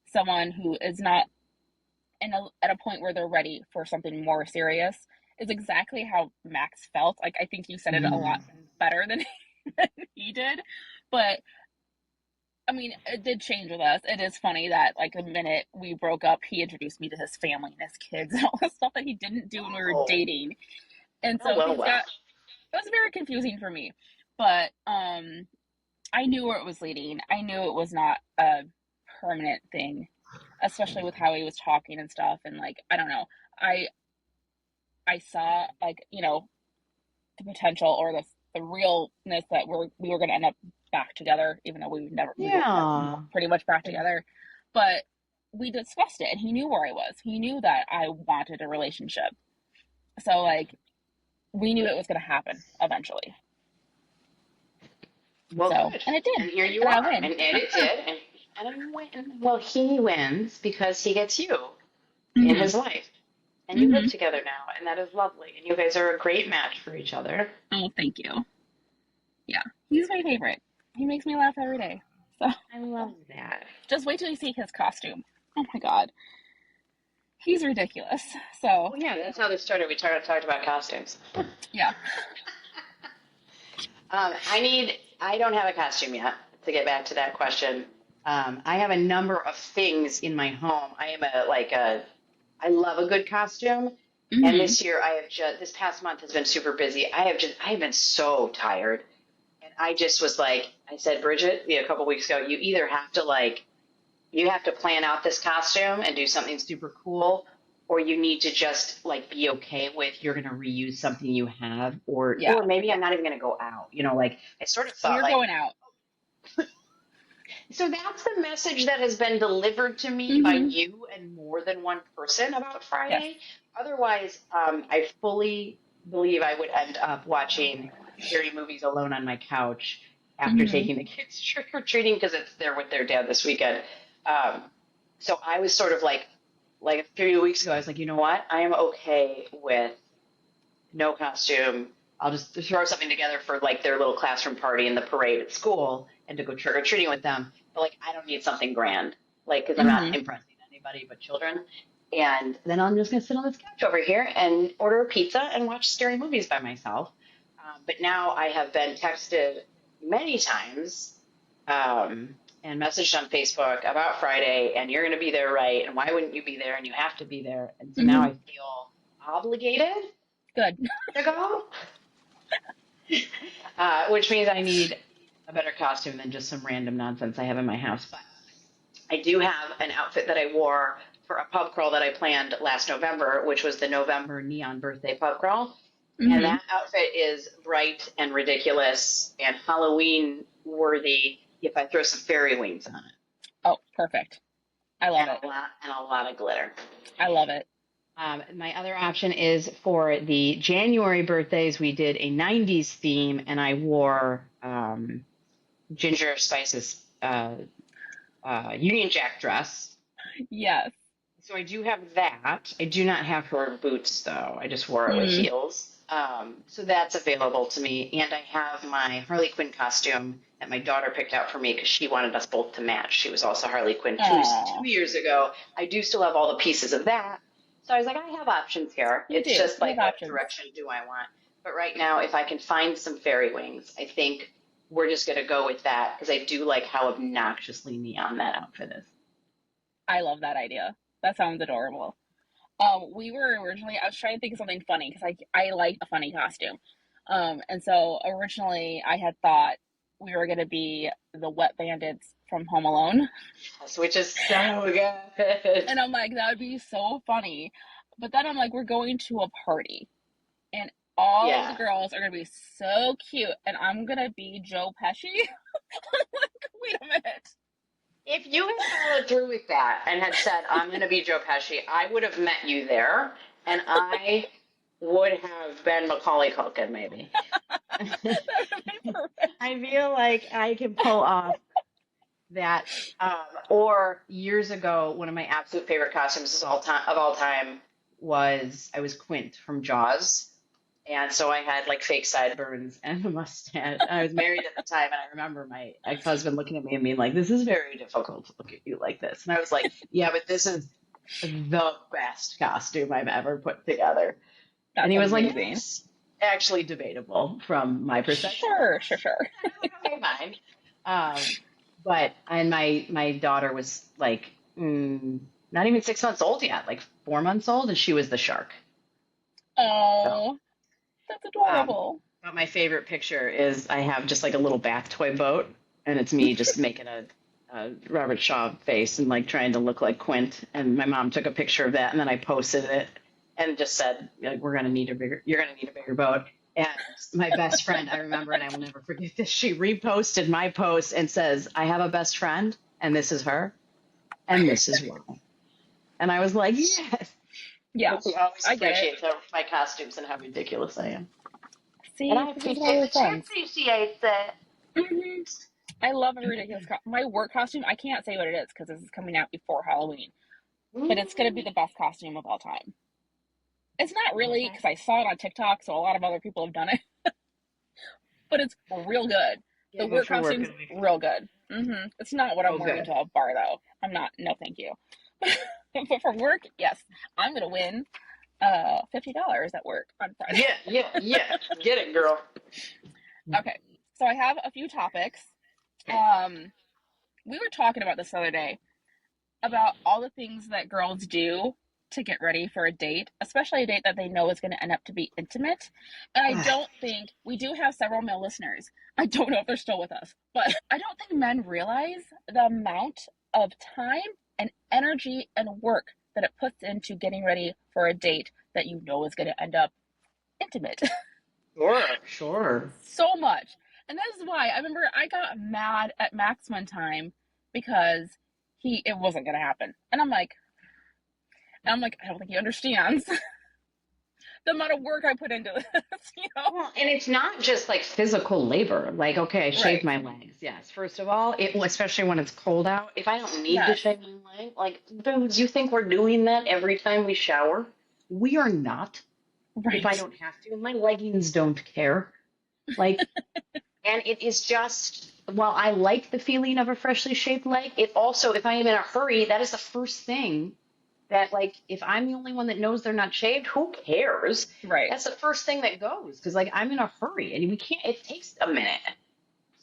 Speaker 1: someone who is not at a point where they're ready for something more serious is exactly how Max felt. Like I think you said it a lot
Speaker 2: Mm.
Speaker 1: better than than he did. But I mean, it did change with us. It is funny that like the minute we broke up, he introduced me to his family and his kids and all the stuff that he didn't do when we were
Speaker 2: Oh,
Speaker 1: dating. And
Speaker 2: well,
Speaker 1: so
Speaker 2: well,
Speaker 1: he's
Speaker 2: well.
Speaker 1: got it was very confusing for me. But I knew where it was leading. I knew it was not a permanent thing, especially with how he was talking and stuff. And like, I don't know. I I saw like, the potential or the realness that we were going to end up back together, even though we were
Speaker 2: Yeah.
Speaker 1: pretty much back together. But we discussed it, and he knew where I was. He knew that I wanted a relationship. So like, we knew it was going to happen eventually.
Speaker 2: Well,
Speaker 1: So,
Speaker 2: good.
Speaker 1: and it did,
Speaker 2: And here you
Speaker 1: and I
Speaker 2: are.
Speaker 1: win.
Speaker 2: And it did. And I win. Well, he wins because he gets you in
Speaker 1: Hmm.
Speaker 2: his life. And you live
Speaker 1: Hmm.
Speaker 2: together now, and that is lovely. And you guys are a great match for each other.
Speaker 1: Oh, thank you. Yeah, he's my favorite. He makes me laugh every day. So
Speaker 2: I love that.
Speaker 1: just wait till you see his costume. Oh my god, he's ridiculous. So
Speaker 2: Well, yeah, that's how this started. We talked about costumes.
Speaker 1: yeah.
Speaker 2: I don't have a costume yet, to get back to that question. I have a number of things in my home. I love a good costume. And
Speaker 1: Hmm.
Speaker 2: this past month has been super busy. I have been so tired. And I just was like, I said, Bridget, a couple weeks ago, you have to plan out this costume and do something super cool, or you need to just like be okay with you're going to reuse something you have,
Speaker 1: Yeah.
Speaker 2: or maybe I'm not even going to go out. Like I sort of
Speaker 1: Oh,
Speaker 2: thought
Speaker 1: you're
Speaker 2: like,
Speaker 1: going out.
Speaker 2: so that's the message that has been delivered to me by
Speaker 1: Hmm.
Speaker 2: you and more than one person about
Speaker 1: Yes.
Speaker 2: Friday. Otherwise, I fully believe I would end up watching scary movies alone on my couch after
Speaker 1: Hmm.
Speaker 2: taking the kids trick or treating because it's they're with their dad this weekend. Um, so I was sort of like a few weeks ago, I was like, you know what? I am okay with no costume. I'll just throw something together for like their little classroom party and the parade at school and to go trick or treating with them. But like, I don't need something grand, like, because I'm not
Speaker 1: Hmm.
Speaker 2: impressing anybody but children. And then I'm just going to sit on this couch over here and order a pizza and watch scary movies by myself. But now I have been texted many times and messaged on Facebook about Friday, and you're going to be there, right? And why wouldn't you be there? And you have to be there. And so now
Speaker 1: Hmm.
Speaker 2: I feel obligated
Speaker 1: Good.
Speaker 2: to go, which means I need a better costume than just some random nonsense I have in my house. But I do have an outfit that I wore for a pub crawl that I planned last November, which was the November neon birthday pub crawl. And
Speaker 1: Hmm.
Speaker 2: that outfit is bright and ridiculous and Halloween worthy if I throw some fairy wings on it
Speaker 1: Oh, perfect. I love
Speaker 2: and
Speaker 1: it.
Speaker 2: a lot of glitter.
Speaker 1: I love it.
Speaker 2: My other option is for the January birthdays, we did a 90s theme, and I wore Ginger Spice's Union Jack dress.
Speaker 1: Yes.
Speaker 2: So I do have that. I do not have her boots, though. I just wore it with
Speaker 1: Mm.
Speaker 2: heels. So that's available to me. And I have my Harley Quinn costume that my daughter picked out for me because she wanted us both to match. She was also Harley Quinn two
Speaker 1: Oh,
Speaker 2: years ago. I do still have all the pieces of that. So I was like, I have options here.
Speaker 1: you
Speaker 2: It's
Speaker 1: do.
Speaker 2: just
Speaker 1: You have
Speaker 2: like, what
Speaker 1: options.
Speaker 2: direction do I want? But right now, if I can find some fairy wings, I think we're just going to go with that because I do like how obnoxiously neon that outfit is.
Speaker 1: I love that idea. That sounds adorable. We were originally, I was trying to think of something funny because I like a funny costume. And so originally I had thought we were going to be the wet bandits from Home Alone.
Speaker 2: Which is so good.
Speaker 1: And I'm like, that would be so funny. But then I'm like, we're going to a party and all of the
Speaker 2: Yeah.
Speaker 1: girls are going to be so cute and I'm going to be Joe Pesci. I'm like, wait a minute.
Speaker 2: If you had followed through with that and had said, I'm going to be Joe Pesci, I would have met you there and I would have been Macaulay Culkin, maybe.
Speaker 1: That would have been perfect.
Speaker 2: I feel like I can pull off that. Or years ago, one of my absolute favorite costumes of all time was I was Quint from Jaws. And so I had like fake sideburns and a mustache. I was married at the time, and I remember my ex-husband looking at me and being like, "This is very difficult to look at you like this." And I was like, "Yeah, but this is the best costume I've ever put together." And
Speaker 1: That
Speaker 2: he
Speaker 1: sounds
Speaker 2: was like,
Speaker 1: amazing.
Speaker 2: "It's actually debatable from my perspective."
Speaker 1: Sure, sure, sure.
Speaker 2: I was like, "Okay, fine." But and my daughter was like not even 6 months old yet, like 4 months old, and she was the shark. So
Speaker 1: Oh, that's
Speaker 2: Um,
Speaker 1: adorable.
Speaker 2: but my favorite picture is I have just like a little bath toy boat, and it's me just making a Robert Shaw face and like trying to look like Quint. And my mom took a picture of that, and then I posted it and just said, like, you're gonna need a bigger boat. And my best friend, I remember, and I will never forget this. She reposted my post and says, "I have a best friend, and this is her, and this is why." And I was like, yes.
Speaker 1: Yeah,
Speaker 2: But she always
Speaker 1: I get it.
Speaker 2: appreciates my costumes and how ridiculous I am. And
Speaker 1: See,
Speaker 2: I
Speaker 1: this is why
Speaker 2: appreciate
Speaker 1: we're
Speaker 2: that she
Speaker 1: friends.
Speaker 2: appreciates it.
Speaker 1: Hmm. I love a ridiculous my work costume. I can't say what it is because this is coming out before Halloween, but it's gonna be
Speaker 2: Mm,
Speaker 1: the best costume of all time. It's not really
Speaker 2: okay.
Speaker 1: because I saw it on TikTok, so a lot of other people have done it, but it's real good. The
Speaker 2: Yeah, but
Speaker 1: work
Speaker 2: for work
Speaker 1: costume's
Speaker 2: it'll be
Speaker 1: real
Speaker 2: fun.
Speaker 1: good. It's not what I'm
Speaker 2: Oh,
Speaker 1: wearing
Speaker 2: good.
Speaker 1: to a bar though. I'm not. No, thank you. But for work, yes, I'm gonna win $50 at work on Friday.
Speaker 2: Yeah, yeah, yeah. Get it, girl.
Speaker 1: Okay, so I have a few topics.
Speaker 2: Okay.
Speaker 1: Um, we were talking about this the other day about all the things that girls do to get ready for a date, especially a date that they know is going to end up to be intimate. And I don't think we do have several male listeners. I don't know if they're still with us, but I don't think men realize the amount of time and energy and work that it puts into getting ready for a date that you know is going to end up intimate.
Speaker 2: Sure, sure.
Speaker 1: So much. And that is why I remember I got mad at Max one time because it wasn't gonna happen. And I'm like, I don't think he understands the amount of work I put into this.
Speaker 2: Well, and it's not just like physical labor. Like, okay, I shaved
Speaker 1: Right.
Speaker 2: my legs. Yes. First of all, especially when it's cold out, if I don't need to
Speaker 1: Yes.
Speaker 2: shave my leg, like, dudes, you think we're doing that every time we shower? We are not. If I
Speaker 1: Right.
Speaker 2: don't have to, my leggings don't care. Like, and it is just, while I like the feeling of a freshly shaved leg, it also, if I am in a hurry, that is the first thing that, like, if I'm the only one that knows they're not shaved, who cares?
Speaker 1: Right.
Speaker 2: That's the first thing that goes because, like, I'm in a hurry and we can't, it takes a minute,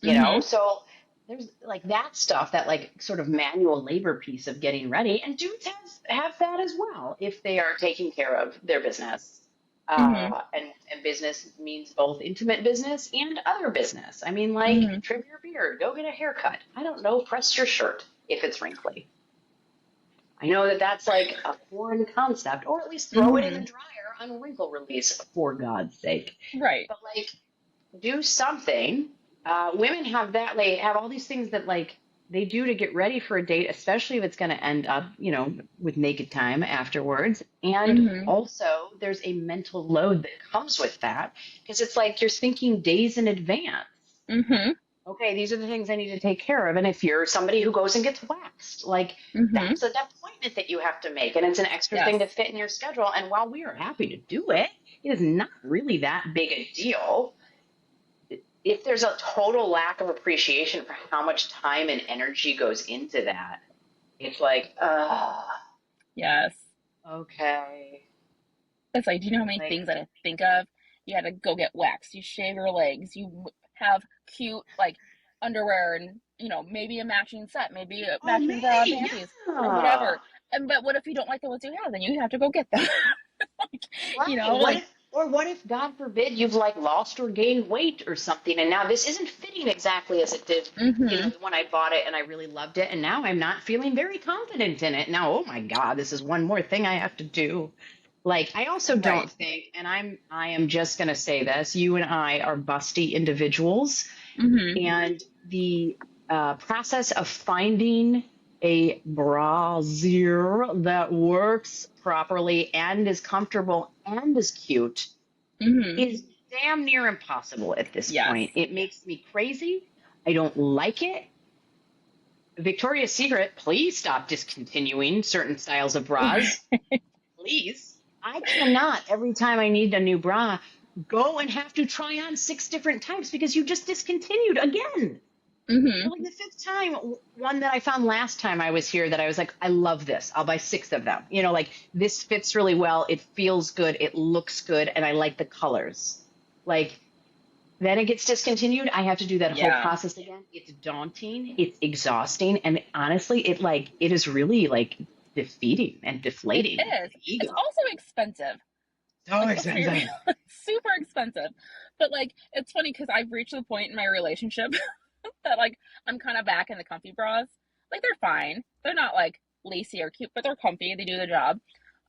Speaker 2: you know?
Speaker 1: Mm-hmm.
Speaker 2: So there's like that stuff, that like sort of manual labor piece of getting ready. And dudes have that as well if they are taking care of their business.
Speaker 1: Mm-hmm.
Speaker 2: And business means both intimate business and other business. I mean, like,
Speaker 1: Mm-hmm.
Speaker 2: trim your beard, go get a haircut. I don't know, press your shirt if it's wrinkly. I know that that's like a foreign concept, or at least throw it in the
Speaker 1: Mm-hmm.
Speaker 2: dryer on wrinkle release, for God's sake.
Speaker 1: Right.
Speaker 2: But like, do something. Women have that. They have all these things that like they do to get ready for a date, especially if it's going to end up, with naked time afterwards. And
Speaker 1: Mm-hmm.
Speaker 2: also, there's a mental load that comes with that because it's like you're thinking days in advance.
Speaker 1: Mm-hmm.
Speaker 2: Okay, these are the things I need to take care of. And if you're somebody who goes and gets waxed, like,
Speaker 1: Mm-hmm.
Speaker 2: that's an appointment that you have to make, and it's an extra
Speaker 1: Yes.
Speaker 2: thing to fit in your schedule. And while we are happy to do it, it is not really that big a deal. If there's a total lack of appreciation for how much time and energy goes into that, it's like,
Speaker 1: Yes.
Speaker 2: okay.
Speaker 1: It's like, do you know how many
Speaker 2: Like,
Speaker 1: things that I think of? You had to go get waxed. You shave your legs. You have cute like underwear and maybe a matching set, maybe a
Speaker 2: oh,
Speaker 1: matching
Speaker 2: maybe,
Speaker 1: bra and panties or
Speaker 2: yeah.
Speaker 1: whatever. And but what if you don't like the ones you have? Then you have to go get them. like,
Speaker 2: Right.
Speaker 1: like
Speaker 2: What if, God forbid, you've like lost or gained weight or something, and now this isn't fitting exactly as it did,
Speaker 1: mm-hmm.
Speaker 2: when I bought it and I really loved it, and now I'm not feeling very confident in it. Now, oh my God, this is one more thing I have to do. Like, I also
Speaker 1: Right.
Speaker 2: don't think, and I am just gonna say this, you and I are busty individuals,
Speaker 1: Mm-hmm.
Speaker 2: and the process of finding a brassiere that works properly and is comfortable and is cute
Speaker 1: Mm-hmm.
Speaker 2: is damn near impossible at this
Speaker 1: Yes.
Speaker 2: point. It makes me crazy. I don't like it. Victoria's Secret, please stop discontinuing certain styles of bras. Please. I cannot, every time I need a new bra, go and have to try on 6 different types because you just discontinued again.
Speaker 1: Mm-hmm.
Speaker 2: Like the fifth time, one that I found last time I was here that I was like, I love this. I'll buy 6 of them. Like, this fits really well. It feels good. It looks good. And I like the colors. Like, then it gets discontinued. I have to do that whole
Speaker 1: Yeah.
Speaker 2: process again. It's daunting. It's exhausting. And honestly, it is really like defeating and
Speaker 1: It
Speaker 2: deflating
Speaker 1: is.
Speaker 2: the
Speaker 1: It's
Speaker 2: ego.
Speaker 1: also expensive.
Speaker 2: So
Speaker 1: Like, let's be real,
Speaker 2: expensive.
Speaker 1: super expensive. But like, it's funny because I've reached the point in my relationship that like I'm kind of back in the comfy bras. Like they're fine. They're not like lacy or cute, but they're comfy. They do the job.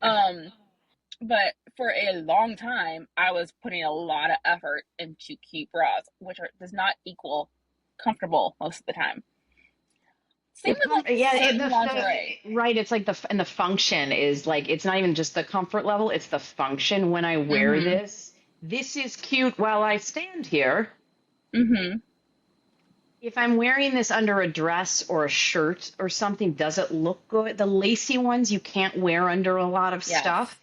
Speaker 1: Um, but for a long time, I was putting a lot of effort into cute bras, which does not equal comfortable most of the time. Same with like
Speaker 2: Yeah,
Speaker 1: certain lingerie.
Speaker 2: right. It's like the function is like, it's not even just the comfort level, it's the function. When I wear
Speaker 1: Mm-hmm.
Speaker 2: this is cute while I stand here.
Speaker 1: Mm-hmm.
Speaker 2: If I'm wearing this under a dress or a shirt or something, does it look good? The lacy ones you can't wear under a lot of
Speaker 1: Yes.
Speaker 2: stuff.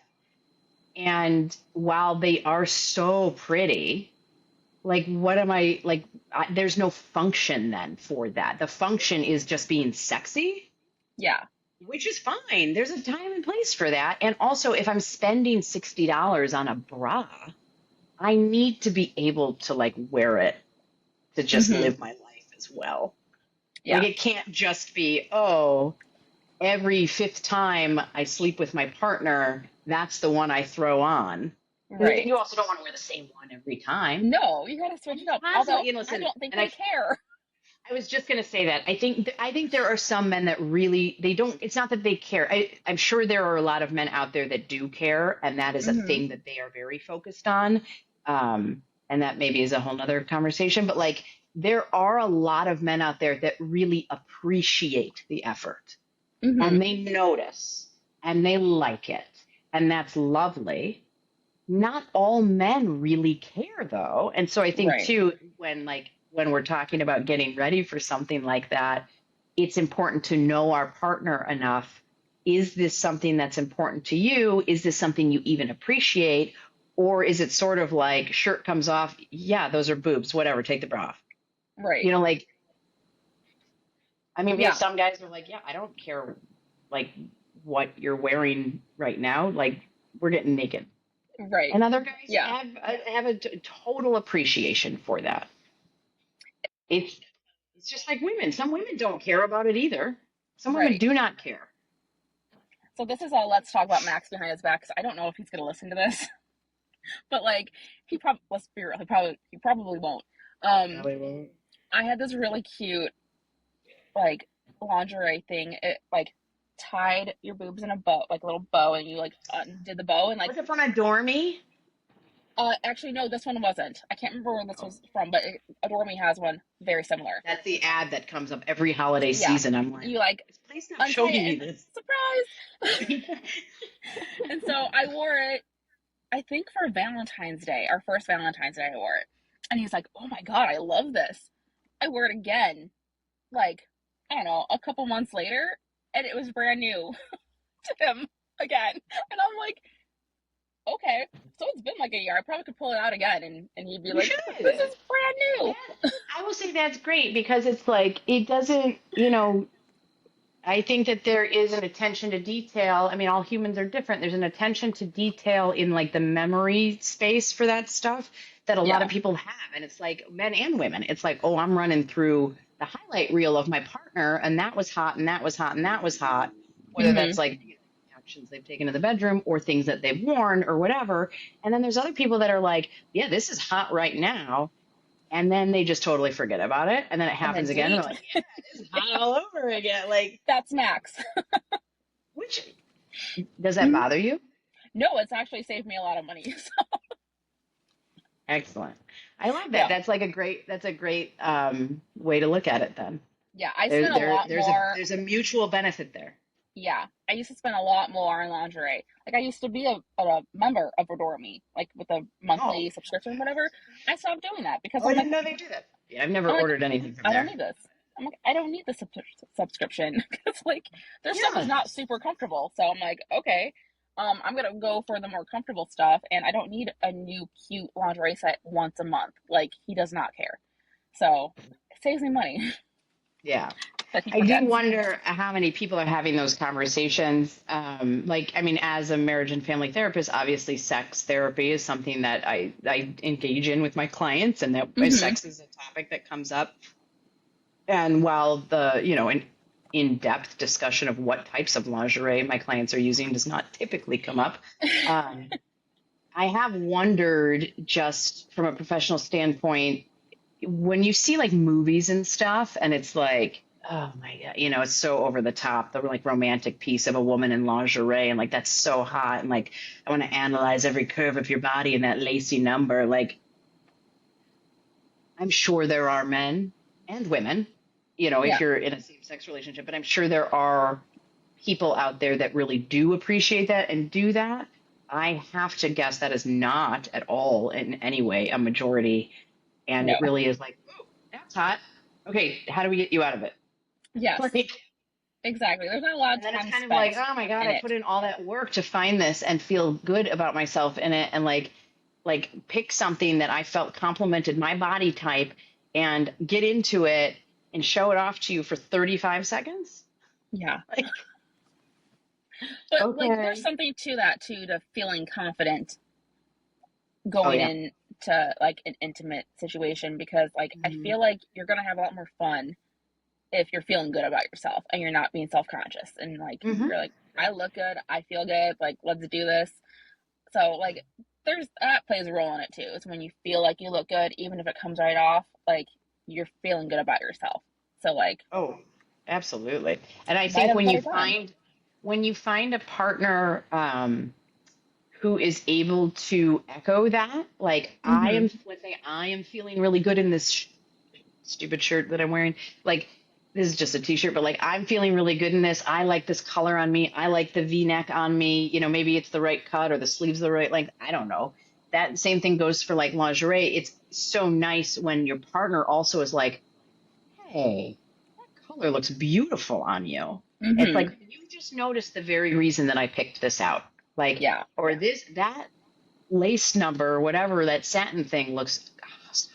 Speaker 2: And while they are so pretty, like, what am I like? There's no function then for that. The function is just being sexy,
Speaker 1: Yeah.
Speaker 2: which is fine. There's a time and place for that. And also, if I'm spending $60 on a bra, I need to be able to like wear it to just
Speaker 1: Mm-hmm.
Speaker 2: live my life as well. Like,
Speaker 1: Yeah.
Speaker 2: it can't just be, oh, every fifth time I sleep with my partner, that's the one I throw on.
Speaker 1: Right.
Speaker 2: You also don't want to wear the same one every time.
Speaker 1: No, you gotta
Speaker 2: And
Speaker 1: switch it
Speaker 2: you
Speaker 1: up.
Speaker 2: constantly,
Speaker 1: Although
Speaker 2: you know,
Speaker 1: I
Speaker 2: listen,
Speaker 1: don't think
Speaker 2: and
Speaker 1: they care.
Speaker 2: I was just going to say that. I think there are some men that really, they don't, it's not that they care. I'm sure there are a lot of men out there that do care, and that is a
Speaker 1: Mm-hmm.
Speaker 2: thing that they are very focused on. And that maybe is a whole nother conversation, but like, there are a lot of men out there that really appreciate the effort, and
Speaker 1: Mm-hmm.
Speaker 2: they notice and they like it. And that's lovely. Not all men really care though. And so I think
Speaker 1: Right.
Speaker 2: too, when we're talking about getting ready for something like that, it's important to know our partner enough. Is this something that's important to you? Is this something you even appreciate? Or is it sort of like shirt comes off? Yeah, those are boobs, whatever, take the bra off.
Speaker 1: Right.
Speaker 2: Like, I mean, we have
Speaker 1: Yeah.
Speaker 2: some guys who are like, yeah, I don't care like what you're wearing right now. Like, we're getting naked.
Speaker 1: Right.
Speaker 2: And other guys
Speaker 1: Yeah.
Speaker 2: have a total appreciation for that. It's it's just like women. Some women don't care about it either. Some women
Speaker 1: Right.
Speaker 2: do not care.
Speaker 1: So this is all let's talk about Max behind his back because I don't know if he's gonna listen to this. But like he probably let's be real, he probably won't. Um
Speaker 2: Probably won't.
Speaker 1: I had this really cute like lingerie thing. It like tied your boobs in a bow, like a little bow, and you like undid the bow and like
Speaker 2: Was it from Adore Me?
Speaker 1: actually no, this one wasn't. I can't remember where this was from, but Adore Me has one very similar.
Speaker 2: That's the ad that comes up every holiday
Speaker 1: Yeah.
Speaker 2: season. I'm like,
Speaker 1: You like
Speaker 2: please stop
Speaker 1: untie
Speaker 2: showing
Speaker 1: it
Speaker 2: me
Speaker 1: and
Speaker 2: this.
Speaker 1: surprise. And so I wore it, I think for Valentine's Day, our first Valentine's Day I wore it. And he's like, "Oh my god, I love this." I wore it again, like, I don't know, a couple months later, and it was brand new to him again. And I'm like, okay, so it's been like a year. I probably could pull it out again and he'd be
Speaker 2: You
Speaker 1: like, this
Speaker 2: should.
Speaker 1: is brand
Speaker 2: That,
Speaker 1: new.
Speaker 2: I will say that's great because it's like, it doesn't, I think that there is an attention to detail. I mean, all humans are different. There's an attention to detail in like the memory space for that stuff that a lot of
Speaker 1: Yeah.
Speaker 2: people have. And it's like men and women. It's like, oh, I'm running through the highlight reel of my partner, and that was hot, and that was hot, and that was hot. Whether
Speaker 1: Mm-hmm.
Speaker 2: that's like actions they've taken to the bedroom or things that they've worn or whatever. And then there's other people that are like, yeah, this is hot right now. And then they just totally forget about it. And then it
Speaker 1: And then
Speaker 2: happens again. And they're
Speaker 1: delete.
Speaker 2: like, yeah, this is hot all over again. Like,
Speaker 1: That's Max.
Speaker 2: which does that
Speaker 1: Mhm.
Speaker 2: bother you?
Speaker 1: No, it's actually saved me a lot of money.
Speaker 2: Excellent. I love that.
Speaker 1: Yeah.
Speaker 2: That's a great way to look at it then.
Speaker 1: Yeah. I
Speaker 2: There,
Speaker 1: spent a
Speaker 2: there,
Speaker 1: lot
Speaker 2: there's a
Speaker 1: more.
Speaker 2: there's a mutual benefit there.
Speaker 1: Yeah, I used to spend a lot more on lingerie. Like I used to be a member of Adore Me, like with a
Speaker 2: Oh,
Speaker 1: monthly subscription, whatever. I stopped doing that because
Speaker 2: oh, I didn't know they do that. Yeah, I've never
Speaker 1: I'm like,
Speaker 2: ordered anything from
Speaker 1: I don't
Speaker 2: there.
Speaker 1: need this. I'm like, I don't need the subscription because like their stuff is
Speaker 2: Yeah.
Speaker 1: not super comfortable. So I'm like, okay, I'm gonna go for the more comfortable stuff, and I don't need a new cute lingerie set once a month. Like he does not care, so it saves me money
Speaker 2: Yeah.
Speaker 1: that he
Speaker 2: I do
Speaker 1: forgets.
Speaker 2: wonder how many people are having those conversations. Like, I mean, as a marriage and family therapist, obviously sex therapy is something that I engage in with my clients, and that
Speaker 1: Hmm.
Speaker 2: sex is a topic that comes up. And while an in-depth discussion of what types of lingerie my clients are using does not typically come up, um, I have wondered, just from a professional standpoint, when you see like movies and stuff and it's like, oh my God, it's so over the top, the like romantic piece of a woman in lingerie and like that's so hot and like I want to analyze every curve of your body and that lacy number. Like I'm sure there are men and women, if
Speaker 1: Yeah.
Speaker 2: you're in a same sex relationship, but I'm sure there are people out there that really do appreciate that and do that. I have to guess that is not at all in any way a majority. And
Speaker 1: No.
Speaker 2: it really is like, oh, that's hot. Okay, how do we get you out of it?
Speaker 1: Yes.
Speaker 2: Like,
Speaker 1: Exactly. There's not a lot
Speaker 2: and
Speaker 1: of
Speaker 2: then it's
Speaker 1: time
Speaker 2: kind of like,
Speaker 1: spent
Speaker 2: oh my God,
Speaker 1: in
Speaker 2: I
Speaker 1: it.
Speaker 2: put in all that work to find this and feel good about myself in it and like pick something that I felt complemented my body type and get into it and show it off to you for 35 seconds.
Speaker 1: Yeah.
Speaker 2: Like,
Speaker 1: But like there's
Speaker 2: okay.
Speaker 1: something to that too, to feeling confident
Speaker 2: Oh
Speaker 1: going
Speaker 2: yeah.
Speaker 1: into like an intimate situation, because like I
Speaker 2: Mhm.
Speaker 1: feel like you're gonna have a lot more fun if you're feeling good about yourself and you're not being self-conscious and like
Speaker 2: Mhm.
Speaker 1: you're like, I look good, I feel good, like let's do this. So like there's that plays a role in it too. It's when you feel like you look good, even if it comes right off, like you're feeling good about yourself. So like
Speaker 2: Oh, absolutely. And I
Speaker 1: might
Speaker 2: think
Speaker 1: have a
Speaker 2: when you
Speaker 1: better time.
Speaker 2: find a partner who is able to echo that, like
Speaker 1: Mm-hmm.
Speaker 2: let's say I am feeling really good in this stupid shirt that I'm wearing. Like this is just a t-shirt, but like I'm feeling really good in this. I like this color on me. I like the V-neck on me. Maybe it's the right cut or the sleeves the right length. I don't know. That same thing goes for like lingerie. It's so nice when your partner also is like, hey, that color looks beautiful on you. It's like
Speaker 1: Mm-hmm.
Speaker 2: you just noticed the very reason that I picked this out. Like,
Speaker 1: Yeah.
Speaker 2: or that lace number or whatever, that satin thing looks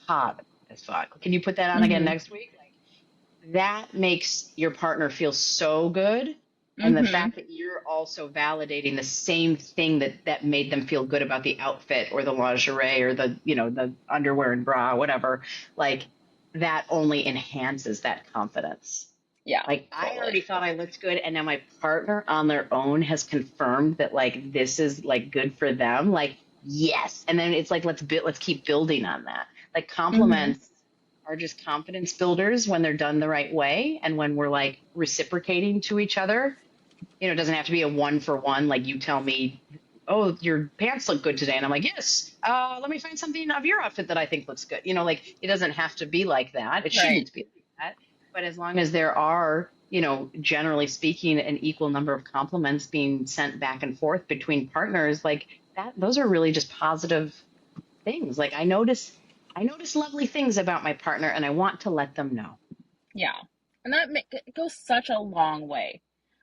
Speaker 2: hot as fuck. Can you put that on again
Speaker 1: Mm-hmm.
Speaker 2: next week? Like that makes your partner feel so good. And the
Speaker 1: Mm-hmm.
Speaker 2: fact that you're also validating the same thing that made them feel good about the outfit or the lingerie or the underwear and bra, whatever, like that only enhances that confidence.
Speaker 1: Yeah,
Speaker 2: Like I
Speaker 1: totally.
Speaker 2: already thought I looked good, and now my partner on their own has confirmed that like this is like good for them. Like yes, and then it's like let's keep building on that. Like
Speaker 1: Mm-hmm.
Speaker 2: compliments are just confidence builders when they're done the right way, and when we're like reciprocating to each other. It doesn't have to be a one for one. Like you tell me, oh, your pants look good today, and I'm like, yes. Let me find something of your outfit that I think looks good. Like it doesn't have to be like that. It
Speaker 1: Right.
Speaker 2: shouldn't be like that. But as long as there are, generally speaking, an equal number of compliments being sent back and forth between partners, like that, those are really just positive things. Like I notice lovely things about my partner, and I want to let them know.
Speaker 1: Yeah. And it goes such a long way.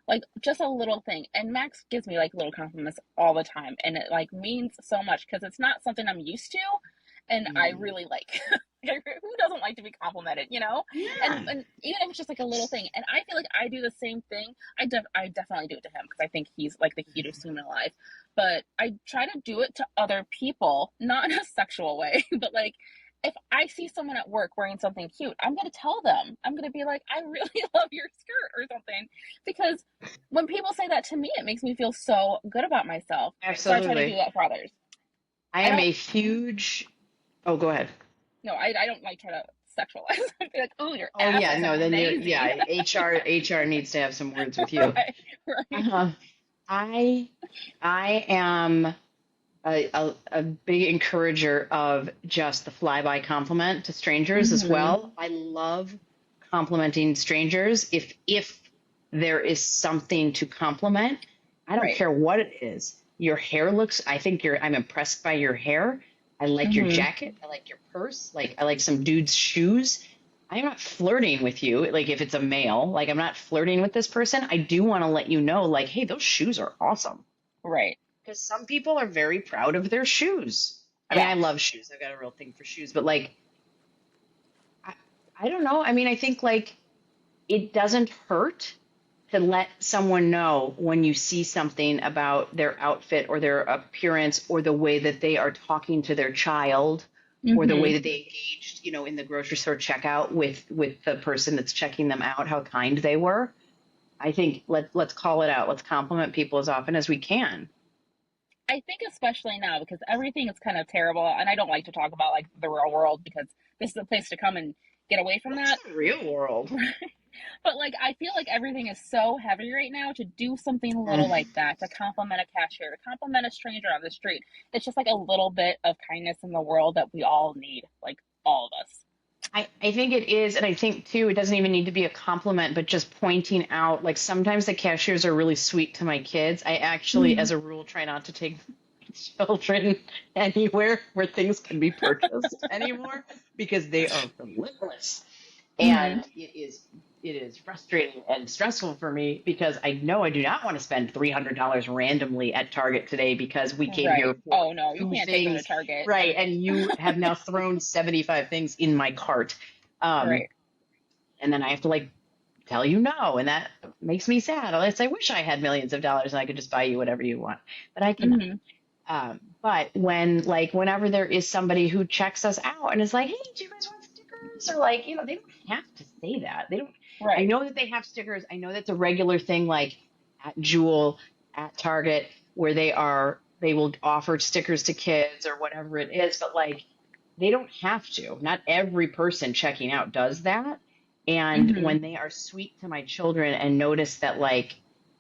Speaker 1: Like just a little thing. And Max gives me like little compliments all the time, and it like means so much because it's not something I'm used to, and I
Speaker 2: Mm.
Speaker 1: really like. Who doesn't like to be complimented, you know?
Speaker 2: Yeah.
Speaker 1: And even if it's just like a little thing, and I feel like I do the same thing. I definitely do it to him because I think he's like the cutest human alive. But I try to do it to other people, not in a sexual way, but like if I see someone at work wearing something cute, I'm going to tell them. I'm going to be like, I really love your skirt or something. Because when people say that to me, it makes me feel so good about myself. So I try to do
Speaker 2: Absolutely.
Speaker 1: that for others.
Speaker 2: I
Speaker 1: I
Speaker 2: am
Speaker 1: don't,
Speaker 2: a huge. Oh, go ahead.
Speaker 1: no, I don't like try to sexualize. I be like, oh, your
Speaker 2: Oh
Speaker 1: ass
Speaker 2: yeah,
Speaker 1: looks
Speaker 2: no, then
Speaker 1: amazing.
Speaker 2: yeah, HR needs to have some words with you.
Speaker 1: Right, right.
Speaker 2: Uh, I I am a big encourager of just the flyby compliment to strangers as
Speaker 1: Mm-hmm.
Speaker 2: well. I love complimenting strangers if there is something to compliment. I don't
Speaker 1: Right.
Speaker 2: care what it is. Your hair looks, I'm impressed by your hair. I like your
Speaker 1: Mm-hmm.
Speaker 2: jacket. I like your purse. Like I like some dude's shoes. I'm not flirting with you. Like if it's a male, like I'm not flirting with this person. I do want to let you know, like, hey, those shoes are awesome.
Speaker 1: Right.
Speaker 2: Because some people are very proud of their shoes. I mean,
Speaker 1: Yeah.
Speaker 2: I love shoes. I've got a real thing for shoes, but like, I, I don't know. I mean, I think like it doesn't hurt to let someone know when you see something about their outfit or their appearance or the way that they are talking to their child or the
Speaker 1: Mm-hmm.
Speaker 2: way that they engaged, in the grocery store checkout with the person that's checking them out, how kind they were. I think let's call it out. Let's compliment people as often as we can.
Speaker 1: I think especially now because everything is kind of terrible, and I don't like to talk about like the real world because this is a place to come and get away from
Speaker 2: That's
Speaker 1: that.
Speaker 2: the real world.
Speaker 1: But like, I feel like everything is so heavy right now to do something little
Speaker 2: Mm.
Speaker 1: like that, to compliment a cashier, to compliment a stranger on the street. It's just like a little bit of kindness in the world that we all need, like all of us.
Speaker 2: I think it is. And I think, too, it doesn't even need to be a compliment, but just pointing out, like sometimes the cashiers are really sweet to my kids. I actually,
Speaker 1: Mm-hmm.
Speaker 2: as a rule, try not to take children anywhere where things can be purchased anymore because they are relentless.
Speaker 1: Mm-hmm.
Speaker 2: And it is frustrating and stressful for me because I know I do not want to spend $300 randomly at Target today because we came
Speaker 1: Right.
Speaker 2: here for
Speaker 1: Oh no, you
Speaker 2: two
Speaker 1: can't take them to
Speaker 2: things,
Speaker 1: Target.
Speaker 2: right? And you have now thrown 75 things in my cart. Um,
Speaker 1: Right.
Speaker 2: and then I have to like tell you no, and that makes me sad. Unless I wish I had millions of dollars and I could just buy you whatever you want, but I cannot.
Speaker 1: Mm-hmm.
Speaker 2: But whenever there is somebody who checks us out and is like, "Hey, do you guys want stickers?" Or like, they don't have to say that. They don't. I
Speaker 1: Right.
Speaker 2: know that they have stickers. I know that's a regular thing, like at Jewel, at Target, where they will offer stickers to kids or whatever it is. But like, they don't have to. Not every person checking out does that. And
Speaker 1: Mm-hmm.
Speaker 2: when they are sweet to my children and notice that like,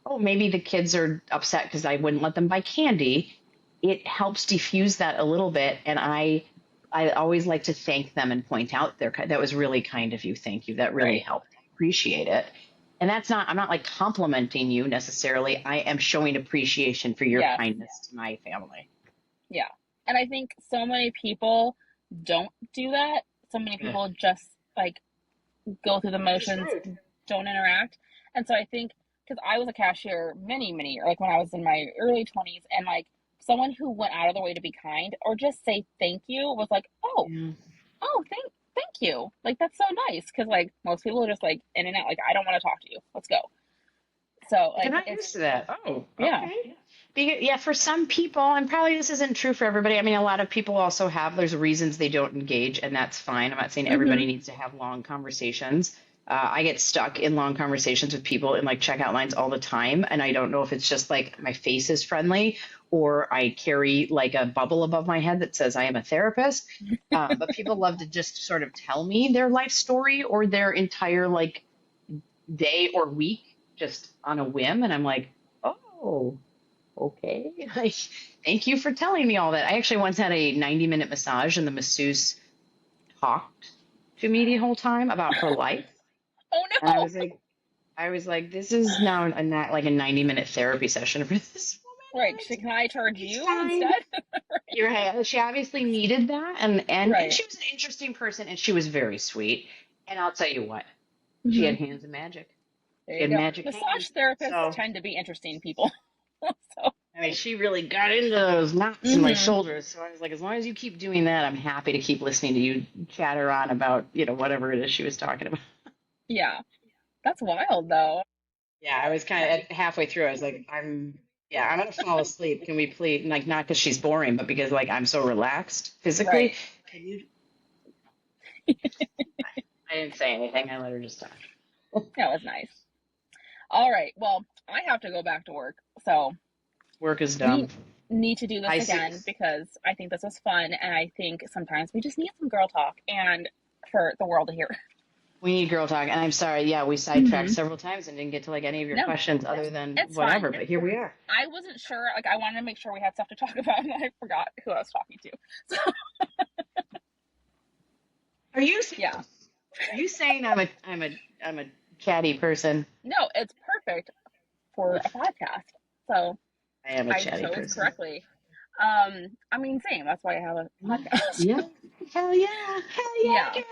Speaker 2: oh, maybe the kids are upset because I wouldn't let them buy candy, it helps diffuse that a little bit. And I always like to thank them and point out that was really kind of you. Thank you. That really
Speaker 1: Right.
Speaker 2: helped. I appreciate it. And I'm not like complimenting you necessarily. I am showing appreciation for your
Speaker 1: Yes.
Speaker 2: kindness to my family.
Speaker 1: Yeah. And I think so many people don't do that. So many
Speaker 2: Ugh,
Speaker 1: people just like go through the
Speaker 2: it's just
Speaker 1: motions,
Speaker 2: rude.
Speaker 1: don't interact. And so I think because I was a cashier many years, like when I was in my early 20s, and like someone who went out of their way to be kind or just say thank you was like,
Speaker 2: Yeah.
Speaker 1: thank you. Like that's so nice because like most people are just like in and out, like I don't want to talk to you. Let's go. So
Speaker 2: They're
Speaker 1: like
Speaker 2: not
Speaker 1: it's
Speaker 2: used to that. Oh,
Speaker 1: yeah,
Speaker 2: okay. Yeah, for some people, and probably this isn't true for everybody. I mean, a lot of people also there's reasons they don't engage, and that's fine. I'm not saying
Speaker 1: mm-hmm,
Speaker 2: everybody needs to have long conversations. I get stuck in long conversations with people in like checkout lines all the time, and I don't know if it's just like my face is friendly or I carry like a bubble above my head that says I am a therapist. But people love to just sort of tell me their life story or their entire like day or week just on a whim, and I'm like, oh, okay. Like, thank you for telling me all that. I actually once had a 90-minute massage, and the masseuse talked to me the whole time about her life,
Speaker 1: oh
Speaker 2: and I
Speaker 1: no,
Speaker 2: was like, this is now not like a 90-minute therapy session for this woman.
Speaker 1: right?
Speaker 2: Like,
Speaker 1: Can I charge
Speaker 2: it's
Speaker 1: you
Speaker 2: fine.
Speaker 1: instead?
Speaker 2: You're right. She obviously needed that, and
Speaker 1: Right.
Speaker 2: she was an interesting person, and she was very sweet. And I'll tell you what, she
Speaker 1: Mm-hmm.
Speaker 2: had hands of magic.
Speaker 1: There
Speaker 2: She
Speaker 1: you
Speaker 2: had
Speaker 1: go.
Speaker 2: magic
Speaker 1: Massage
Speaker 2: hands.
Speaker 1: therapists
Speaker 2: So
Speaker 1: tend to be interesting people. So,
Speaker 2: I mean, she really got into those knots in my
Speaker 1: mm-hmm.
Speaker 2: shoulders. So I was like, as long as you keep doing that, I'm happy to keep listening to you chatter on about, whatever it is she was talking about.
Speaker 1: Yeah, that's wild though.
Speaker 2: Yeah, I was kind of halfway through. I was like, yeah, I'm gonna fall asleep. Can we please, like, not because she's boring, but because like I'm so relaxed physically.
Speaker 1: Right.
Speaker 2: Can you? I didn't say anything. I let her just talk.
Speaker 1: That was nice. All right. Well, I have to go back to work. So
Speaker 2: Work is
Speaker 1: we
Speaker 2: dumb.
Speaker 1: need to do this
Speaker 2: I see.
Speaker 1: again because I think this was fun. And I think sometimes we just need some girl talk and for the world to hear.
Speaker 2: We need girl talk, and I'm sorry. Yeah, we sidetracked
Speaker 1: Mm-hmm.
Speaker 2: several times and didn't get to like any of your
Speaker 1: No,
Speaker 2: questions other than
Speaker 1: it's fine.
Speaker 2: whatever. But here we are.
Speaker 1: I wasn't sure. Like, I wanted to make sure we had stuff to talk about, and I forgot who I was talking to. So,
Speaker 2: Are you
Speaker 1: yeah.
Speaker 2: Are you saying I'm a chatty person?
Speaker 1: No, it's perfect for a podcast. So
Speaker 2: I am a
Speaker 1: I
Speaker 2: chatty
Speaker 1: chose
Speaker 2: person.
Speaker 1: correctly. I mean, same. That's why I have a podcast.
Speaker 2: Yeah. Hell yeah. Hell yeah,
Speaker 1: Yeah.
Speaker 2: girl.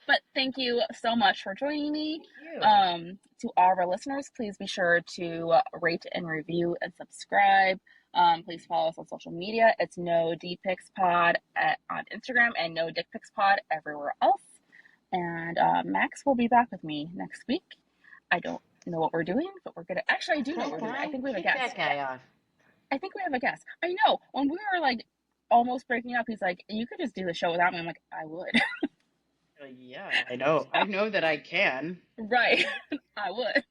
Speaker 1: But thank you so much for joining me.
Speaker 2: Thank you.
Speaker 1: To all of our listeners, please be sure to rate and review and subscribe. Please follow us on social media. It's No Dpics Pod on Instagram and No Dick Pics Pod everywhere else. And Max will be back with me next week. I don't know what we're doing, but we're gonna. Actually, I do know what
Speaker 2: That
Speaker 1: we're doing. I
Speaker 2: guy,
Speaker 1: think we have a
Speaker 2: kick
Speaker 1: guest.
Speaker 2: that guy off.
Speaker 1: I think we have a guest. I know. When we were like almost breaking up, he's like, "You could just do the show without me." I'm like, "I would."
Speaker 2: Yeah, I know. I know that I can.
Speaker 1: Right. I would.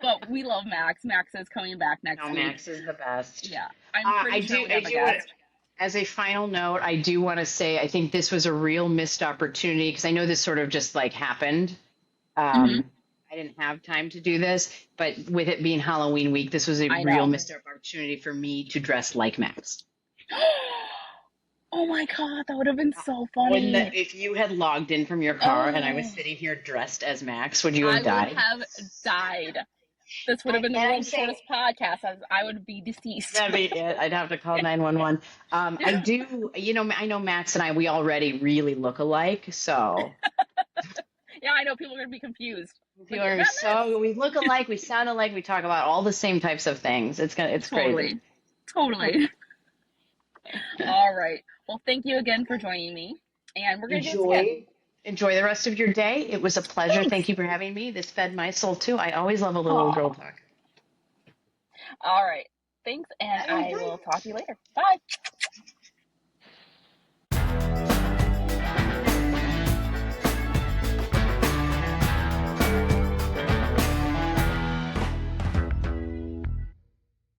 Speaker 1: But we love Max. Max is coming back next
Speaker 2: No,
Speaker 1: week.
Speaker 2: Max is the best.
Speaker 1: Yeah. I'm pretty
Speaker 2: I
Speaker 1: sure
Speaker 2: do.
Speaker 1: we
Speaker 2: I
Speaker 1: have a
Speaker 2: do want.
Speaker 1: guest.
Speaker 2: As a final note, I do want to say I think this was a real missed opportunity because I know this sort of just like happened.
Speaker 1: Hmm.
Speaker 2: I didn't have time to do this, but with it being Halloween week, this was a
Speaker 1: I
Speaker 2: real
Speaker 1: know.
Speaker 2: missed opportunity for me to dress like Max.
Speaker 1: Oh my God, that would have been so
Speaker 2: Wouldn't
Speaker 1: funny.
Speaker 2: that, if you had logged in from your car and I was
Speaker 1: Oh,
Speaker 2: sitting here dressed as Max, would you have
Speaker 1: I would
Speaker 2: died?
Speaker 1: have died. This would have been the
Speaker 2: And I'm
Speaker 1: world's
Speaker 2: saying
Speaker 1: shortest podcast as I would be deceased.
Speaker 2: that'd be it. I'd have to call 911. I do, I know Max and I, we already really look alike. So
Speaker 1: Yeah, I know people are gonna be confused. Like,
Speaker 2: people are
Speaker 1: is
Speaker 2: gonna be
Speaker 1: that
Speaker 2: so, we look alike, we sound alike, we talk about all the same types of things. It's
Speaker 1: Max?
Speaker 2: crazy.
Speaker 1: Totally. Totally. All right. Well, thank you again for joining me. And we're gonna do this again.
Speaker 2: Enjoy, enjoy the rest of your day. It was a pleasure.
Speaker 1: Thanks.
Speaker 2: Thank you for having me. This fed my soul too. I always love a little girl
Speaker 1: Aw.
Speaker 2: talk.
Speaker 1: All right. Thanks, and
Speaker 2: Bye.
Speaker 1: I
Speaker 2: Bye.
Speaker 1: will talk to you later. Bye.